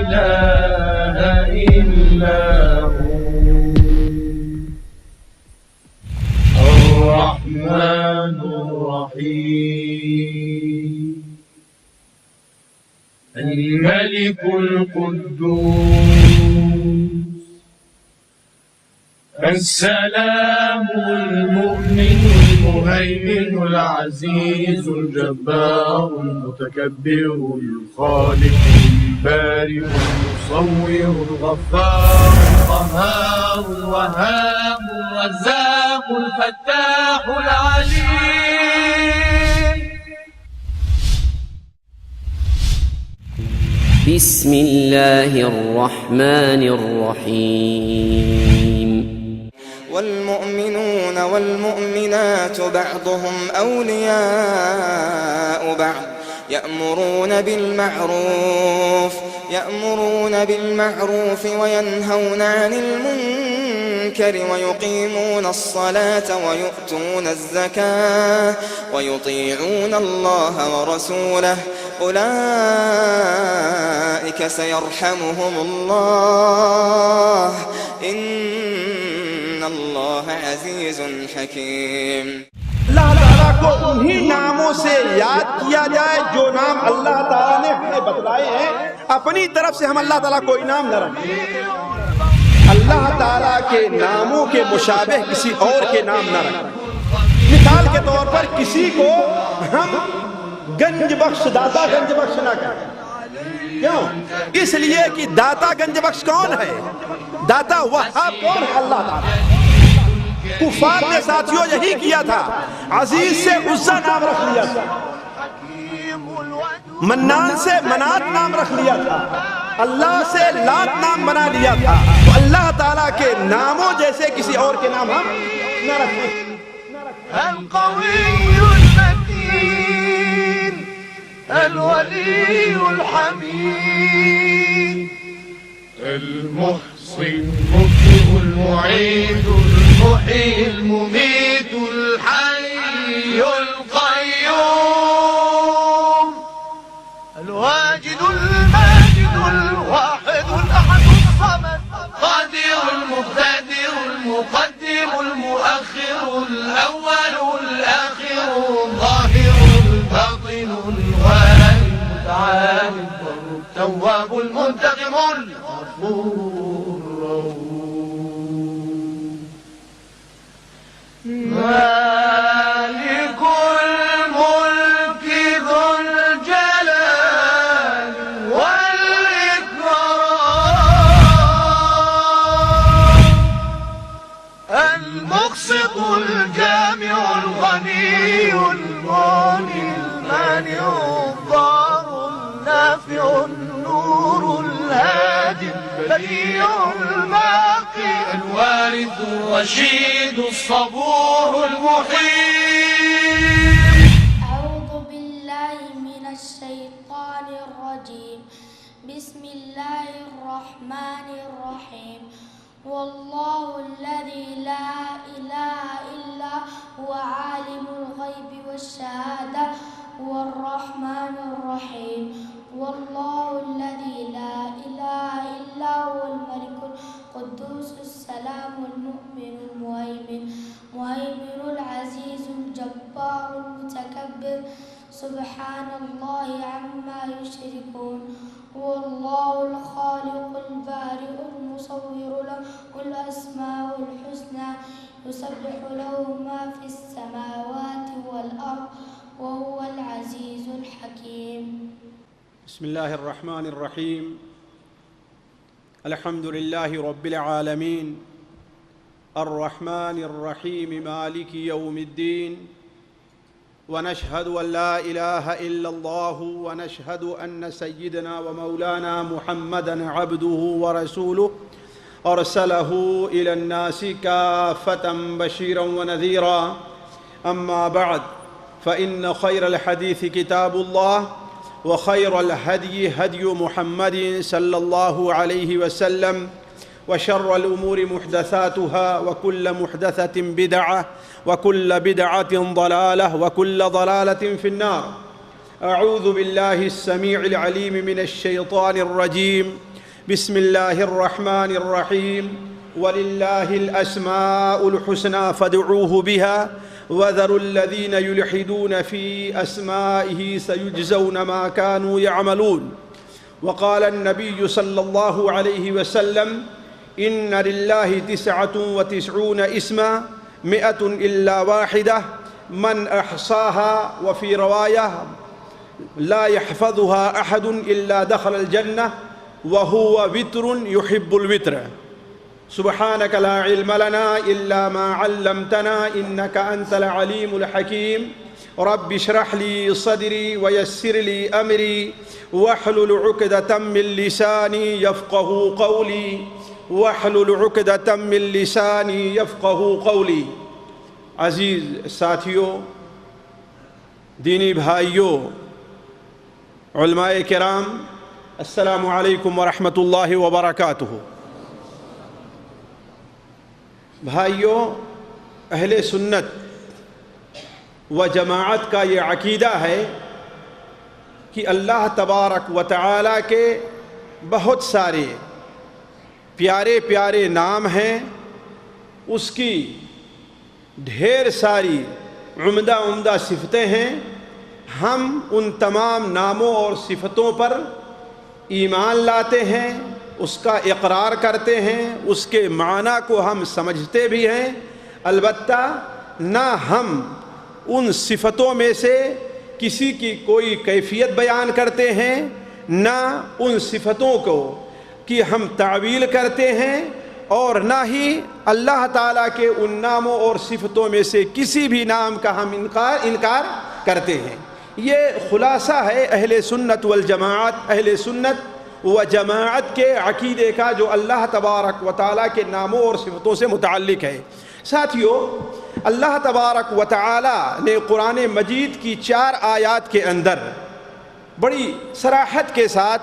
إله إلا هو الرحمن الرحيم الملك القدوس السلام المؤمن المهيمن العزيز الجبار المتكبر الخالق البارئ المصور الغفار القهار الوهاب الرزاق الفتاح العليم. بسم الله الرحمن الرحيم. والمؤمنون والمؤمنات بعضهم أولياء بعض يأمرون بالمعروف وينهون عن المنكر ويقيمون الصلاة ويؤتون الزكاة ويطيعون الله ورسوله أولئك سيرحمهم الله إن الله عزيز حكيم. اللہ تعالیٰ کو انہی ناموں سے یاد کیا جائے جو نام اللہ تعالیٰ نے ہمیں بتلائے ہیں. اپنی طرف سے ہم اللہ تعالیٰ کو انعام نہ رکھیں. اللہ تعالیٰ کے ناموں کے مشابہ کسی اور کے نام نہ رکھیں. مثال کے طور پر کسی کو ہم گنج بخش داتا گنج بخش نہ کہیں. کیوں؟ اس لیے کہ داتا گنج بخش کون ہے؟ داتا وہاب کون ہے؟ اللہ تعالیٰ. کفار نے ساتھیوں یہی کیا تھا. عزیز سے عزا نام رکھ لیا تھا, منان سے منات نام رکھ لیا تھا, اللہ سے لات نام بنا لیا تھا. تو اللہ تعالیٰ کے ناموں جیسے کسی اور کے نام ہم نہ رکھیں. القوي المتين الولي الحميد المحصي المبدئ المعيد المحيي المميت الحي القيوم الواجد الماجد الواحد الأحد الصمد القادر المقتدر المقدم المؤخر الأول الآخر الظاهر الباطن الوالي المتعال التواب المنتقم الغفور مالك الملك ذو الجلال والإكرام المقسط الجامع الغني المغني المانع الضار النافع النور الهادي البديع الباقي الوارث الرشيد الصبور المحيي. أعوذ بالله من الشيطان الرجيم. بسم الله الرحمن الرحيم. والله الذي لا إله إلا هو عالم الغيب والشهادة هو الرحمن الرحيم. والله الذي لا إله إلا هو الملك القدوس السلام المؤمن المهيمن العزيز الجبار المتكبر سبحان الله عما يشركون. هو الله الخالق البارئ المصور له الأسماء الحسنى يسبح له ما في السماوات والأرض وهو العزيز الحكيم. بسم الله الرحمن الرحيم. الحمد لله رب العالمين الرحمن الرحيم مالك يوم الدين. ونشهد أن لا إله إلا الله ونشهد أن سيدنا ومولانا محمدًا عبده ورسوله أرسله إلى الناس كافة بشيرا ونذيرا. أما بعد فإن خير الحديث كتاب الله وخير الهدي هدي محمد صلى الله عليه وسلم وشر الأمور محدثاتها وكل محدثة بدعة وكل بدعة ضلالة وكل ضلالة في النار. أعوذ بالله السميع العليم من الشيطان الرجيم. بسم اللہ الرحمن الرحیم وللہ الاسماء الحسنى فادعوه بها وذروا الذین یلحدون فی اسمائه سیجزون ما كانوا يعملون وقال النبی صلی اللہ علیہ وسلم ان للہ 99 اسما 100 الا واحدہ من احصاها وفی رواية لا يحفظها احد الا دخل الجنة وهو وتر يحب الوتر سبحانك لا علم لنا الا ما علمتنا انك انت العليم الحكيم رب اشرح لي صدري ويسر لي امري واحلل عقدة من لساني يفقهوا قولي واحلل عقدة من لساني يفقهوا قولي. عزیز ساتھیوں، دینی بھائیوں، علماء کرام، السلام علیکم ورحمۃ اللہ وبرکاتہ. بھائیوں، اہل سنت و جماعت کا یہ عقیدہ ہے کہ اللہ تبارک و تعالیٰ کے بہت سارے پیارے پیارے نام ہیں، اس کی ڈھیر ساری عمدہ عمدہ صفتیں ہیں. ہم ان تمام ناموں اور صفتوں پر ایمان لاتے ہیں، اس کا اقرار کرتے ہیں، اس کے معنی کو ہم سمجھتے بھی ہیں. البتہ نہ ہم ان صفتوں میں سے کسی کی کوئی کیفیت بیان کرتے ہیں، نہ ان صفتوں کو کہ ہم تعویل کرتے ہیں، اور نہ ہی اللہ تعالیٰ کے ان ناموں اور صفتوں میں سے کسی بھی نام کا ہم انکار کرتے ہیں. یہ خلاصہ ہے اہل سنت والجماعت، اہل سنت و جماعت کے عقیدے کا جو اللہ تبارک و تعالیٰ کے ناموں اور صفتوں سے متعلق ہے. ساتھیوں، اللہ تبارک و تعالیٰ نے قرآن مجید کی 4 آیات کے اندر بڑی صراحت کے ساتھ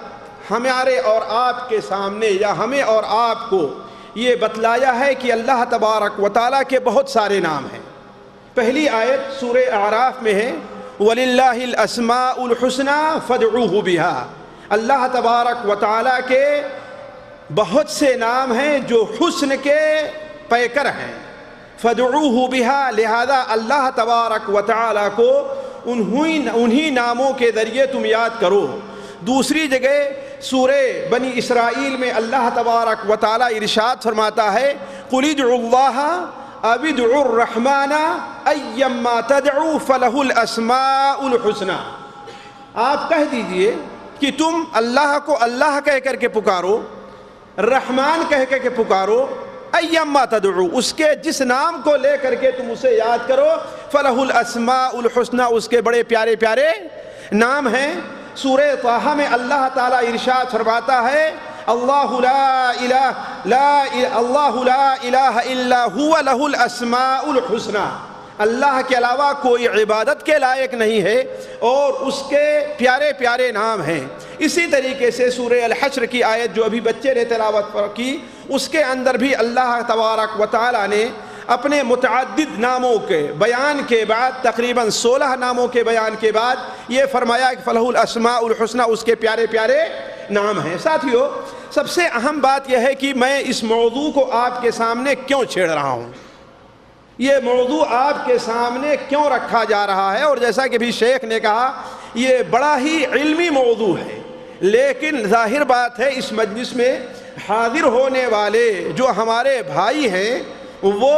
ہمارے اور آپ کے سامنے یا ہمیں اور آپ کو یہ بتلایا ہے کہ اللہ تبارک و تعالیٰ کے بہت سارے نام ہیں. پہلی آیت سورہ اعراف میں ہے وَلِلَّهِ الْأَسْمَاءُ الْحُسْنَى فَادْعُوهُ بِهَا. اللہ تبارک و تعالیٰ کے بہت سے نام ہیں جو حسن کے پیکر ہیں. فَادْعُوهُ بِهَا، لہذا اللہ تبارک و تعالیٰ کو انہی ناموں کے ذریعے تم یاد کرو. دوسری جگہ سورہ بنی اسرائیل میں اللہ تبارک و تعالیٰ ارشاد فرماتا ہے قُلِ ادْعُوا اللَّهَ أَوِ ادْعُوا الرَّحْمَنَ أَيَّمَّا تَدْعُوا فَلَهُ الْأَسْمَاءُ الْحُسْنَى. آپ کہہ دیجئے کہ تم اللہ کو اللہ کہہ کر کے پکارو، رحمان کہہ کر کے پکارو، ایما تدعو، اس کے جس نام کو لے کر کے تم اسے یاد کرو، فَلَهُ الْأَسْمَاءُ الْحُسْنَى، اس کے بڑے پیارے پیارے نام ہیں. سورہ طٰہٰ میں اللہ تعالیٰ ارشاد فرماتا ہے اللہ لا الہ الا هو له الاسماء الحسنى. اللہ کے علاوہ کوئی عبادت کے لائق نہیں ہے اور اس کے پیارے پیارے نام ہیں. اسی طریقے سے سورہ الحشر کی آیت جو ابھی بچے نے تلاوت کی، اس کے اندر بھی اللہ تبارک و تعالیٰ نے اپنے متعدد ناموں کے بیان کے بعد، تقریباً 16 ناموں کے بیان کے بعد یہ فرمایا کہ فَلَهُ الْأَسْمَاءُ الْحُسْنَى، اس کے پیارے پیارے نام ہیں. ساتھیوں، سب سے اہم بات یہ ہے کہ میں اس موضوع کو آپ کے سامنے کیوں چھیڑ رہا ہوں، یہ موضوع آپ کے سامنے کیوں رکھا جا رہا ہے. اور جیسا کہ بھی شیخ نے کہا، یہ بڑا ہی علمی موضوع ہے، لیکن ظاہر بات ہے اس مجلس میں حاضر ہونے والے جو ہمارے بھائی ہیں وہ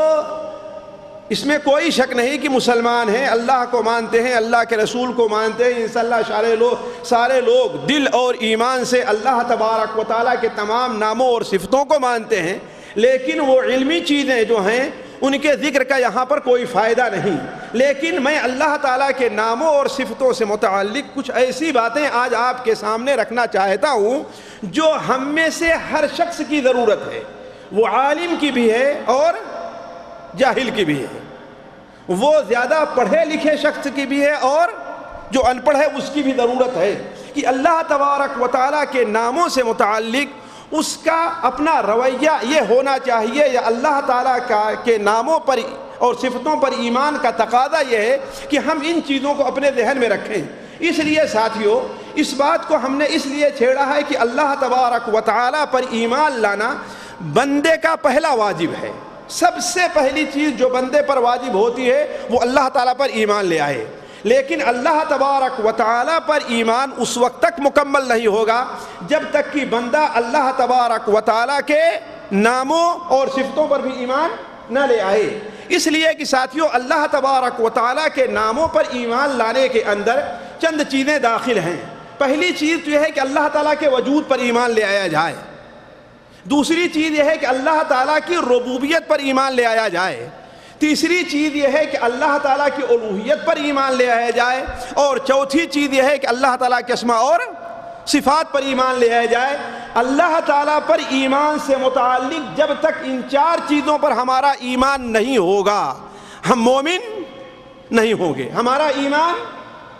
اس میں کوئی شک نہیں کہ مسلمان ہیں، اللہ کو مانتے ہیں، اللہ کے رسول کو مانتے ہیں. انشاءاللہ سارے لوگ دل اور ایمان سے اللہ تبارک و تعالیٰ کے تمام ناموں اور صفتوں کو مانتے ہیں، لیکن وہ علمی چیزیں جو ہیں ان کے ذکر کا یہاں پر کوئی فائدہ نہیں. لیکن میں اللہ تعالیٰ کے ناموں اور صفتوں سے متعلق کچھ ایسی باتیں آج آپ کے سامنے رکھنا چاہتا ہوں جو ہم میں سے ہر شخص کی ضرورت ہے، وہ عالم کی بھی ہے اور جاہل کی بھی ہے، وہ زیادہ پڑھے لکھے شخص کی بھی ہے اور جو ان پڑھ ہے اس کی بھی ضرورت ہے کہ اللہ تبارک و تعالیٰ کے ناموں سے متعلق اس کا اپنا رویہ یہ ہونا چاہیے، یا اللہ تعالیٰ کے ناموں پر اور صفتوں پر ایمان کا تقاضا یہ ہے کہ ہم ان چیزوں کو اپنے ذہن میں رکھیں. اس لیے ساتھیوں، اس بات کو ہم نے اس لیے چھیڑا ہے کہ اللہ تبارک و تعالی پر ایمان لانا بندے کا پہلا واجب ہے. سب سے پہلی چیز جو بندے پر واجب ہوتی ہے وہ اللہ تعالیٰ پر ایمان لے آئے. لیکن اللہ تبارک و تعالیٰ پر ایمان اس وقت تک مکمل نہیں ہوگا جب تک کہ بندہ اللہ تبارک و تعالیٰ کے ناموں اور صفتوں پر بھی ایمان نہ لے آئے. اس لیے کہ ساتھیوں اللہ تبارک و تعالیٰ کے ناموں پر ایمان لانے کے اندر چند چیزیں داخل ہیں. پہلی چیز تو یہ ہے کہ اللہ تعالیٰ کے وجود پر ایمان لے آیا جائے. دوسری چیز یہ ہے کہ اللہ تعالیٰ کی ربوبیت پر ایمان لے آیا جائے. تیسری چیز یہ ہے کہ اللہ تعالیٰ کی الوہیت پر ایمان لے آیا جائے. اور چوتھی چیز یہ ہے کہ اللہ تعالیٰ کے اسماء اور صفات پر ایمان لے آیا جائے. اللہ تعالیٰ پر ایمان سے متعلق جب تک ان چار چیزوں پر ہمارا ایمان نہیں ہوگا ہم مومن نہیں ہوں گے, ہمارا ایمان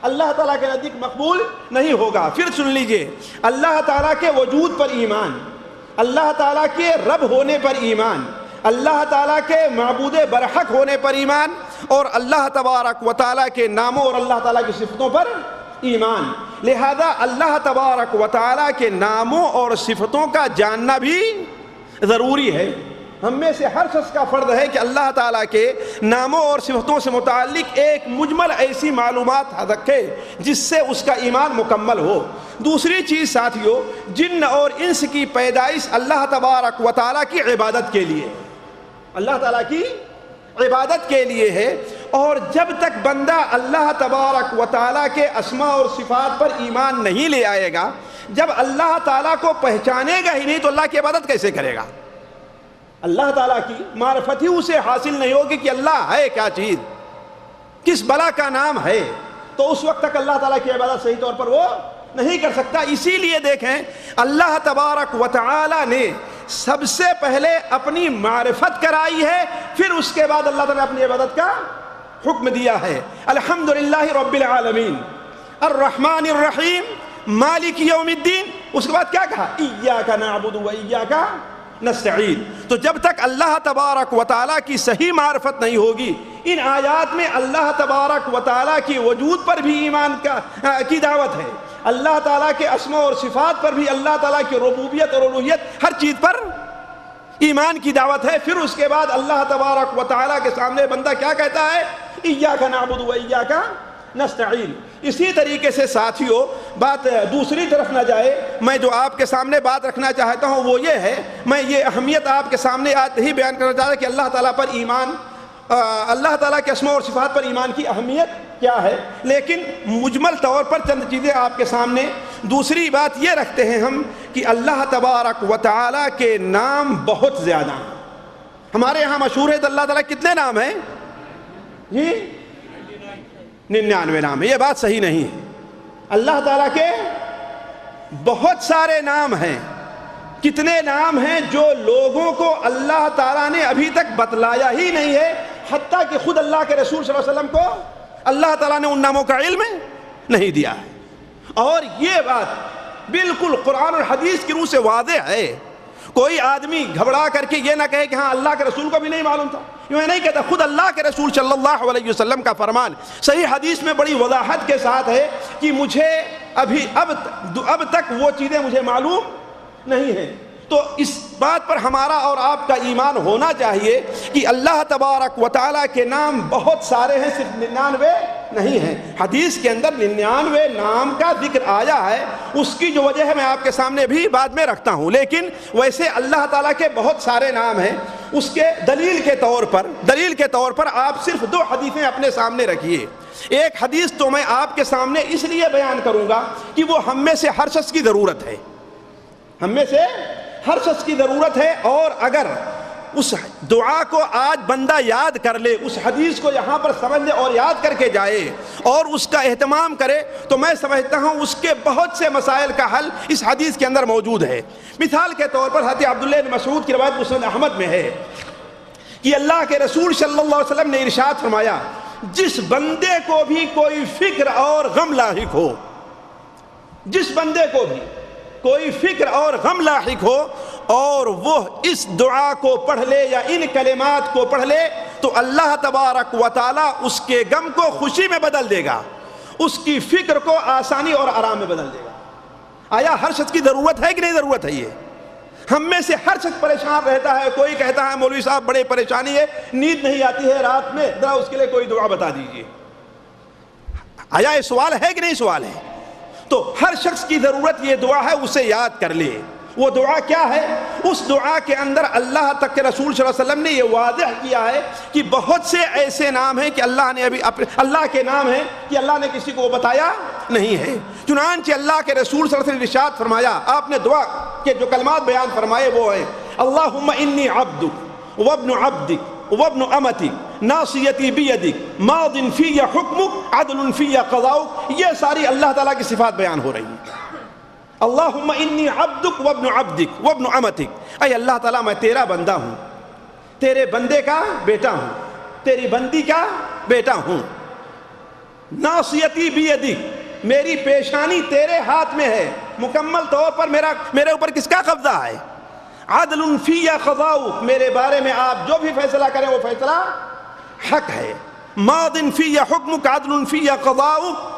اللہ تعالیٰ کے نزدیک مقبول نہیں ہوگا. پھر سن لیجئے, اللہ تعالیٰ کے وجود پر ایمان, اللہ تعالیٰ کے رب ہونے پر ایمان, اللہ تعالیٰ کے معبود برحق ہونے پر ایمان, اور اللہ تبارک و تعالیٰ کے ناموں اور اللہ تعالیٰ کی صفتوں پر ایمان. لہذا اللہ تبارک و تعالیٰ کے ناموں اور صفتوں کا جاننا بھی ضروری ہے. ہم میں سے ہر شخص کا فرض ہے کہ اللہ تعالیٰ کے ناموں اور صفتوں سے متعلق ایک مجمل ایسی معلومات رکھے جس سے اس کا ایمان مکمل ہو. دوسری چیز ساتھیوں, جن اور انس کی پیدائش اللہ تبارک و تعالیٰ کی عبادت کے لیے, اللہ تعالیٰ کی عبادت کے لیے ہے. اور جب تک بندہ اللہ تبارک و تعالیٰ کے اسماء اور صفات پر ایمان نہیں لے آئے گا, جب اللہ تعالیٰ کو پہچانے گا ہی نہیں تو اللہ کی عبادت کیسے کرے گا؟ اللہ تعالیٰ کی معرفت ہی اسے حاصل نہیں ہوگی کہ اللہ ہے کیا چیز, کس بلا کا نام ہے, تو اس وقت تک اللہ تعالیٰ کی عبادت صحیح طور پر وہ نہیں کر سکتا. اسی لیے دیکھیں اللہ تبارک و تعالیٰ نے سب سے پہلے اپنی معرفت کرائی ہے, پھر اس کے بعد اللہ تعالیٰ نے اپنی عبادت کا حکم دیا ہے. الحمدللہ رب العالمین الرحمن الرحیم مالک یوم الدین. اس کے بعد کیا کہا؟ ایاک نعبد و ایاک نستعین. تو جب تک اللہ تبارک و تعالیٰ کی صحیح معرفت نہیں ہوگی, ان آیات میں اللہ تبارک و تعالیٰ کی وجود پر بھی ایمان کی دعوت ہے, اللہ تعالیٰ کے اسماء اور صفات پر بھی, اللہ تعالیٰ کی ربوبیت اور الوہیت ہر چیز پر ایمان کی دعوت ہے. پھر اس کے بعد اللہ تبارک و تعالیٰ کے سامنے بندہ کیا کہتا ہے؟ ایاک نعبد و ایاک نستعین. اسی طریقے سے ساتھیوں بات دوسری طرف نہ جائے, میں جو آپ کے سامنے بات رکھنا چاہتا ہوں وہ یہ ہے, میں یہ اہمیت آپ کے سامنے آج ہی بیان کرنا چاہتا ہوں کہ اللہ تعالیٰ پر ایمان, اللہ تعالیٰ کے اسماء اور صفات پر ایمان کی اہمیت کیا ہے. لیکن مجمل طور پر چند چیزیں آپ کے سامنے. دوسری بات یہ رکھتے ہیں ہم کہ اللہ تبارک و تعالیٰ کے نام بہت زیادہ ہیں. ہمارے یہاں مشہور ہے تو اللہ تعالیٰ کتنے نام ہیں جی؟ 99 نام ہے. یہ بات صحیح نہیں ہے. اللہ تعالیٰ کے بہت سارے نام ہیں. کتنے نام ہیں جو لوگوں کو اللہ تعالیٰ نے ابھی تک بتلایا ہی نہیں ہے, حتیٰ کہ خود اللہ کے رسول صلی اللہ علیہ وسلم کو اللہ تعالیٰ نے ان ناموں کا علم نہیں دیا ہے. اور یہ بات بالکل قرآن اور حدیث کی روح سے واضح ہے. کوئی آدمی گھبرا کر کے یہ نہ کہے کہ ہاں اللہ کے رسول کو بھی نہیں معلوم تھا. میں نہیں کہتا, خود اللہ کے رسول صلی اللہ علیہ وسلم کا فرمان صحیح حدیث میں بڑی وضاحت کے ساتھ ہے کہ مجھے اب تک وہ چیزیں مجھے معلوم نہیں ہیں. تو اس بات پر ہمارا اور آپ کا ایمان ہونا چاہیے کہ اللہ تبارک و تعالیٰ کے نام بہت سارے ہیں, صرف 99 نہیں ہیں. حدیث کے اندر 99 نام کا ذکر آیا ہے, اس کی جو وجہ ہے میں آپ کے سامنے بھی بعد میں رکھتا ہوں. لیکن ویسے اللہ تعالیٰ کے بہت سارے نام ہیں. اس کے دلیل کے طور پر آپ صرف 2 حدیثیں اپنے سامنے رکھیے. ایک حدیث تو میں آپ کے سامنے اس لیے بیان کروں گا کہ وہ ہم میں سے ہر شخص کی ضرورت ہے, ہم میں سے ہر شخص کی ضرورت ہے. اور اگر اس دعا کو آج بندہ یاد کر لے, اس حدیث کو یہاں پر سمجھ لے اور یاد کر کے جائے اور اس کا اہتمام کرے, تو میں سمجھتا ہوں اس کے بہت سے مسائل کا حل اس حدیث کے اندر موجود ہے. مثال کے طور پر حضرت عبداللہ بن مسعود کی روایت مسند احمد میں ہے کہ اللہ کے رسول صلی اللہ علیہ وسلم نے ارشاد فرمایا, جس بندے کو بھی کوئی فکر اور غم لاحق ہو, جس بندے کو بھی کوئی فکر اور غم لاحق ہو اور وہ اس دعا کو پڑھ لے یا ان کلمات کو پڑھ لے, تو اللہ تبارک و تعالی اس کے غم کو خوشی میں بدل دے گا, اس کی فکر کو آسانی اور آرام میں بدل دے گا۔ آیا ہر شخص کی ضرورت ہے کہ نہیں ضرورت ہے؟ یہ ہم میں سے ہر شخص پریشان رہتا ہے۔ کوئی کہتا ہے مولوی صاحب بڑے پریشانی ہے، نیند نہیں آتی ہے رات میں، ذرا اس کے لیے کوئی دعا بتا دیجیے۔ آیا یہ سوال ہے کہ نہیں سوال ہے؟ تو ہر شخص کی ضرورت یہ دعا ہے، اسے یاد کر لے۔ وہ دعا کیا ہے؟ اس دعا کے اندر اللہ تک کے رسول صلی اللہ علیہ وسلم نے یہ واضح کیا ہے کہ بہت سے ایسے نام ہیں کہ اللہ نے اللہ کے نام ہیں کہ اللہ نے کسی کو بتایا نہیں ہے۔ چنانچہ اللہ کے رسول صلی اللہ علیہ وسلم نے ارشاد فرمایا، آپ نے دعا کے جو کلمات بیان فرمائے وہ ہیں اللہم انی عبدک وابن عبدک وابن امتک ناصیتی بیدک ماض فی حکمک عدل فی قضاؤک۔ یہ ساری اللہ تعالیٰ کی صفات بیان ہو رہی ہیں۔ اللہم انی عبدک وابن عبدک وابن امتک، اے اللہ تعالیٰ میں تیرا بندہ ہوں، تیرے بندے کا بیٹا ہوں، تیری بندی کا بیٹا ہوں۔ ناصیتی بیدک، میری پیشانی تیرے ہاتھ میں ہے، مکمل طور پر میرے اوپر کس کا قبضہ ہے؟ عدل فی قضاؤک، میرے بارے میں آپ جو بھی فیصلہ کریں وہ فیصلہ حق ہے۔ ماض فی حکمک عدل فی قضاؤک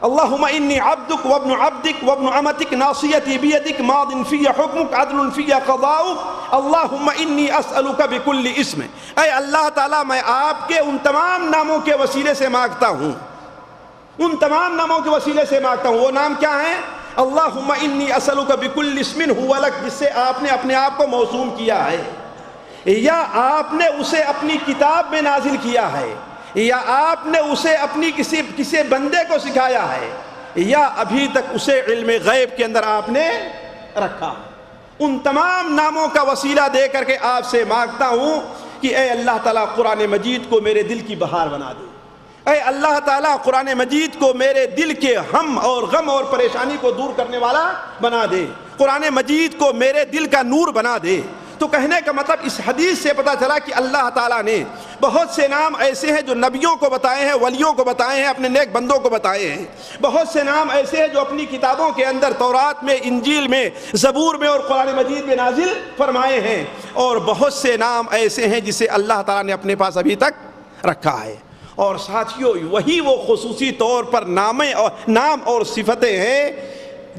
اللہم انی عبدک وابن عبدک وابن امتک ناصیتی بیدک ماض فی حکمک عدل فی قضاؤک اللہم انی اسألک بکل اسم، اے اللہ تعالیٰ میں آپ کے ان تمام ناموں کے وسیلے سے مانگتا ہوں، ان تمام ناموں کے وسیلے سے مانگتا ہوں۔ وہ نام کیا ہیں؟ اللہم انی اسألک بکل اسم ہوا لک، جس سے آپ نے اپنے آپ کو موسوم کیا ہے، یا آپ نے اسے اپنی کتاب میں نازل کیا ہے، یا آپ نے اسے اپنی کسی بندے کو سکھایا ہے، یا ابھی تک اسے علم غیب کے اندر آپ نے رکھا۔ ان تمام ناموں کا وسیلہ دے کر کے آپ سے مانگتا ہوں کہ اے اللہ تعالیٰ قرآن مجید کو میرے دل کی بہار بنا دے، اے اللہ تعالیٰ قرآن مجید کو میرے دل کے ہم اور غم اور پریشانی کو دور کرنے والا بنا دے، قرآن مجید کو میرے دل کا نور بنا دے۔ تو کہنے کا مطلب اس حدیث سے پتہ چلا کہ اللہ تعالیٰ نے بہت سے نام ایسے ہیں جو نبیوں کو بتائے ہیں، ولیوں کو بتائے ہیں، اپنے نیک بندوں کو بتائے ہیں۔ بہت سے نام ایسے ہیں جو اپنی کتابوں کے اندر تورات میں، انجیل میں، زبور میں اور قرآن مجید میں نازل فرمائے ہیں، اور بہت سے نام ایسے ہیں جسے اللہ تعالیٰ نے اپنے پاس ابھی تک رکھا ہے۔ اور ساتھیوں وہی وہ خصوصی طور پر نام اور صفتیں ہیں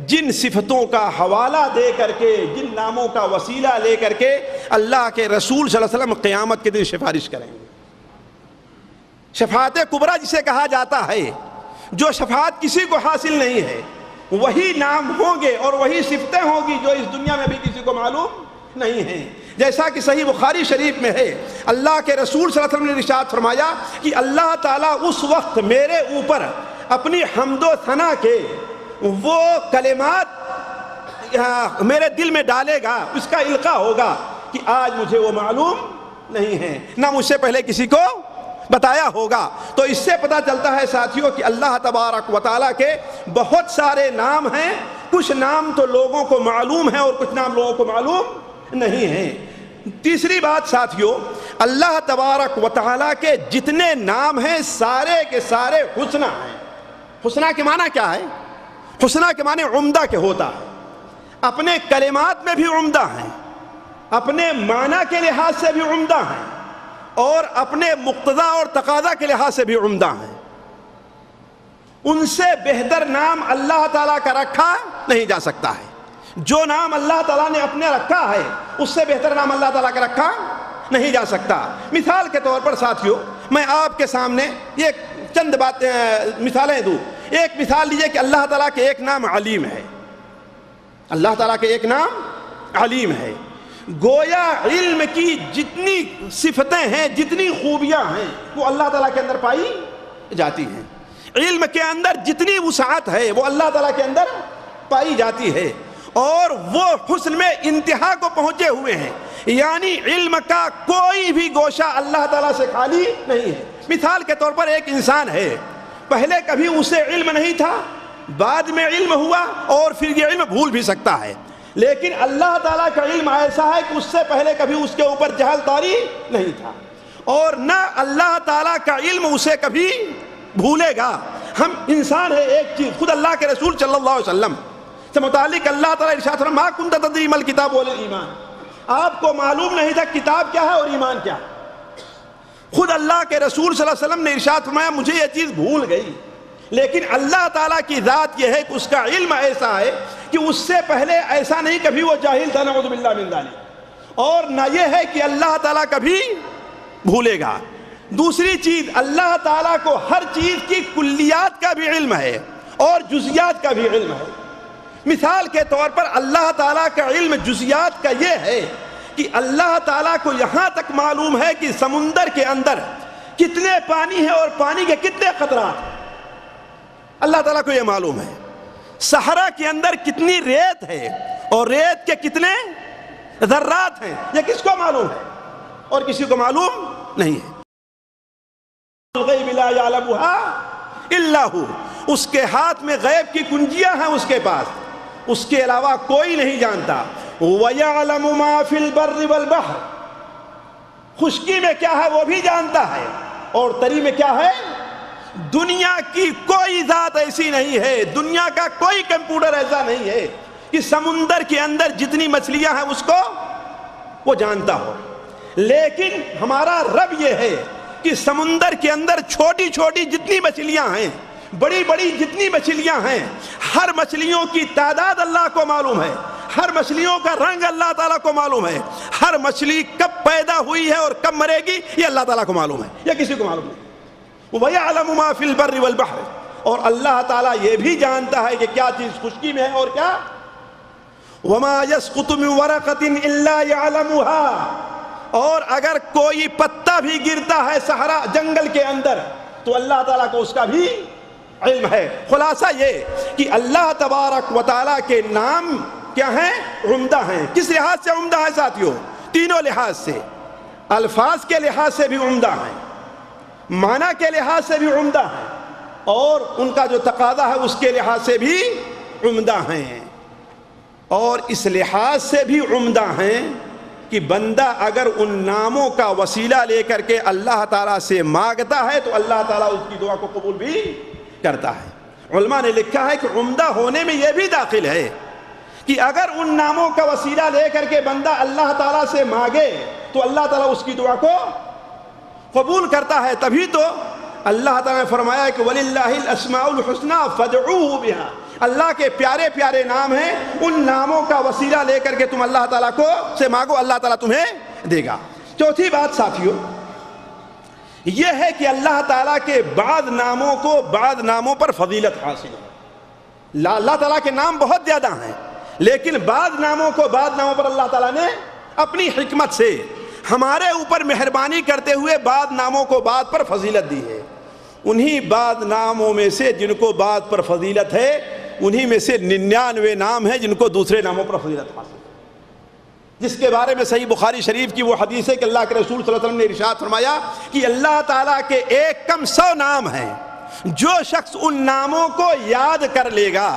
جن صفتوں کا حوالہ دے کر کے، جن ناموں کا وسیلہ لے کر کے اللہ کے رسول صلی اللہ علیہ وسلم قیامت کے دن سفارش کریں گے۔ شفاعت کبریٰ جسے کہا جاتا ہے، جو شفاعت کسی کو حاصل نہیں ہے، وہی نام ہوں گے اور وہی صفتیں ہوں گی جو اس دنیا میں بھی کسی کو معلوم نہیں ہیں۔ جیسا کہ صحیح بخاری شریف میں ہے، اللہ کے رسول صلی اللہ علیہ وسلم نے ارشاد فرمایا کہ اللہ تعالیٰ اس وقت میرے اوپر اپنی حمد و ثنا کے وہ کلمات میرے دل میں ڈالے گا، اس کا القاء ہوگا کہ آج مجھے وہ معلوم نہیں ہے، نہ مجھ سے پہلے کسی کو بتایا ہوگا۔ تو اس سے پتہ چلتا ہے ساتھیوں کہ اللہ تبارک و تعالیٰ کے بہت سارے نام ہیں، کچھ نام تو لوگوں کو معلوم ہیں اور کچھ نام لوگوں کو معلوم نہیں ہیں۔ تیسری بات ساتھیوں، اللہ تبارک و تعالیٰ کے جتنے نام ہیں سارے کے سارے حسنہ ہیں۔ حسنہ کے معنی کیا ہے؟ حسنہ کے معنی عمدہ کے ہوتا ہے، اپنے کلمات میں بھی عمدہ ہیں، اپنے معنی کے لحاظ سے بھی عمدہ ہیں، اور اپنے مقتضا اور تقاضا کے لحاظ سے بھی عمدہ ہیں۔ ان سے بہتر نام اللہ تعالیٰ کا رکھا نہیں جا سکتا ہے۔ جو نام اللہ تعالیٰ نے اپنے رکھا ہے اس سے بہتر نام اللہ تعالیٰ کا رکھا نہیں جا سکتا۔ مثال کے طور پر ساتھیوں میں آپ کے سامنے یہ چند مثالیں دوں۔ ایک مثال لیجئے کہ اللہ تعالیٰ کے ایک نام علیم ہے، اللہ تعالیٰ کے ایک نام علیم ہے۔ گویا علم کی جتنی صفتیں ہیں، جتنی خوبیاں ہیں، وہ اللہ تعالیٰ کے اندر پائی جاتی ہیں۔ علم کے اندر جتنی وسعت ہے وہ اللہ تعالیٰ کے اندر پائی جاتی ہے، اور وہ حسن میں انتہا کو پہنچے ہوئے ہیں، یعنی علم کا کوئی بھی گوشہ اللہ تعالیٰ سے خالی نہیں ہے۔ مثال کے طور پر ایک انسان ہے، پہلے کبھی اسے علم نہیں تھا، بعد میں علم ہوا، اور پھر یہ علم بھول بھی سکتا ہے، لیکن اللہ تعالیٰ کا علم ایسا ہے کہ اس سے پہلے کبھی اس کے اوپر جہل طاری نہیں تھا، اور نہ اللہ تعالیٰ کا علم اسے کبھی بھولے گا۔ ہم انسان ہے، ایک چیز خود اللہ کے رسول صلی اللہ علیہ وسلم سے متعلق اللہ تعالیٰ ارشاد فرمایا ما کنت تدری ما الکتاب ولا الایمان، آپ کو معلوم نہیں تھا کتاب کیا ہے اور ایمان کیا ہے، خود اللہ کے رسول صلی اللہ علیہ وسلم نے ارشاد فرمایا مجھے یہ چیز بھول گئی، لیکن اللہ تعالیٰ کی ذات یہ ہے کہ اس کا علم ایسا ہے کہ اس سے پہلے ایسا نہیں کبھی وہ جاہل تھا، نعوذ باللہ من ذالک، اور نہ یہ ہے کہ اللہ تعالیٰ کبھی بھولے گا۔ دوسری چیز، اللہ تعالیٰ کو ہر چیز کی کلیات کا بھی علم ہے اور جزیات کا بھی علم ہے۔ مثال کے طور پر اللہ تعالیٰ کا علم جزیات کا یہ ہے کہ اللہ تعالیٰ کو یہاں تک معلوم ہے کہ سمندر کے اندر کتنے پانی ہے اور پانی کے کتنے قطرات ہیں، اللہ تعالیٰ کو یہ معلوم ہے۔ صحرا کے اندر کتنی ریت ہے اور ریت کے کتنے ذرات ہیں، یہ کس کو معلوم ہے اور کسی کو معلوم نہیں ہے۔ الغیب لا یعلمها الا هو، اس کے ہاتھ میں غیب کی کنجیاں ہیں، اس کے پاس، اس کے علاوہ کوئی نہیں جانتا۔ وَيَعْلَمُ مَا فِي الْبَرِّ وَالْبَحْرِ، خشکی میں کیا ہے وہ بھی جانتا ہے، اور تری میں کیا ہے۔ دنیا کی کوئی ذات ایسی نہیں ہے، دنیا کا کوئی کمپیوٹر ایسا نہیں ہے کہ سمندر کے اندر جتنی مچھلیاں ہیں اس کو وہ جانتا ہو، لیکن ہمارا رب یہ ہے کہ سمندر کے اندر چھوٹی چھوٹی جتنی مچھلیاں ہیں، بڑی بڑی جتنی مچھلیاں ہیں، ہر مچھلیوں کی تعداد اللہ کو معلوم ہے، ہر مچھلیوں کا رنگ اللہ تعالیٰ کو معلوم ہے، ہر مچھلی کب پیدا ہوئی ہے اور کب مرے گی یہ اللہ تعالیٰ کو معلوم ہے، یہ کسی کو معلوم نہیں۔ وَيَعْلَمُ مَا فِي الْبَرِّ وَالْبَحْرِ، اور اللہ تعالیٰ یہ بھی جانتا ہے کہ کیا چیز خشکی میں ہے اور کیا۔ وَمَا يَسْقُطُ مِن وَرَقَةٍ إِلَّا يَعْلَمُهَا، اور اگر کوئی پتا بھی گرتا ہے صحرا جنگل کے اندر تو اللہ تعالیٰ کو اس کا بھی علم ہے۔ خلاصہ یہ کہ اللہ تبارک و تعالیٰ کے نام کیا ہیں، عمدہ ہیں۔ کس لحاظ سے عمدہ ہیں ساتھیوں؟ تینوں لحاظ سے، الفاظ کے لحاظ سے بھی عمدہ ہیں، معنی کے لحاظ سے بھی عمدہ ہیں، اور ان کا جو تقاضا ہے اس کے لحاظ سے بھی عمدہ ہیں، اور اس لحاظ سے بھی عمدہ ہیں کہ بندہ اگر ان ناموں کا وسیلہ لے کر کے اللہ تعالیٰ سے مانگتا ہے تو اللہ تعالیٰ اس کی دعا کو قبول بھی کرتا ہے۔ علماء نے لکھا ہے کہ عمدہ ہونے میں یہ بھی داخل ہے کہ اگر ان ناموں کا وسیلہ لے کر کے بندہ اللہ تعالیٰ سے مانگے تو اللہ تعالیٰ اس کی دعا کو قبول کرتا ہے۔ تبھی تو اللہ تعالیٰ نے فرمایا کہ وَلِلَّهِ الْأَسْمَاءُ الْحُسْنَى فَادْعُوهُ بِهَا، اللہ کے پیارے پیارے نام ہیں، ان ناموں کا وسیلہ لے کر کے تم اللہ تعالیٰ کو سے مانگو، اللہ تعالیٰ تمہیں دے گا۔ چوتھی بات ساتھیوں یہ ہے کہ اللہ تعالیٰ کے بعض ناموں کو بعض ناموں پر فضیلت حاصل ہے۔ اللہ تعالیٰ کے نام بہت زیادہ ہیں، لیکن بعض ناموں کو بعض ناموں پر اللہ تعالیٰ نے اپنی حکمت سے ہمارے اوپر مہربانی کرتے ہوئے بعض ناموں کو بعض پر فضیلت دی ہے۔ انہی بعض ناموں میں سے جن کو بعض پر فضیلت ہے، انہی میں سے 99 نام ہیں جن کو دوسرے ناموں پر فضیلت حاصل ہے، جس کے بارے میں صحیح بخاری شریف کی وہ حدیث ہے کہ اللہ کے رسول صلی اللہ علیہ وسلم نے ارشاد فرمایا کہ اللہ تعالیٰ کے ایک کم 100 نام ہیں، جو شخص ان ناموں کو یاد کر لے گا،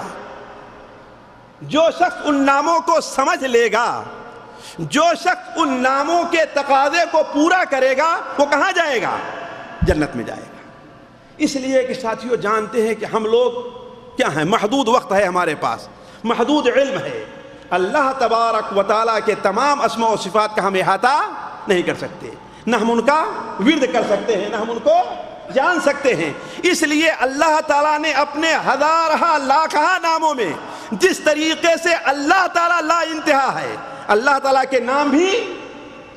جو شخص ان ناموں کو سمجھ لے گا، جو شخص ان ناموں کے تقاضے کو پورا کرے گا، وہ کہاں جائے گا؟ جنت میں جائے گا۔ اس لیے کہ ساتھیوں جانتے ہیں کہ ہم لوگ کیا ہیں، محدود وقت ہے ہمارے پاس، محدود علم ہے، اللہ تبارک و تعالیٰ کے تمام اسماء و صفات کا ہم احاطہ نہیں کر سکتے، نہ ہم ان کا ورد کر سکتے ہیں، نہ ہم ان کو جان سکتے ہیں۔ اس لیے اللہ تعالیٰ نے اپنے ہزارہ لاکھہ ناموں میں جس طریقے سے اللہ تعالیٰ لا انتہا ہے، اللہ تعالیٰ کے نام بھی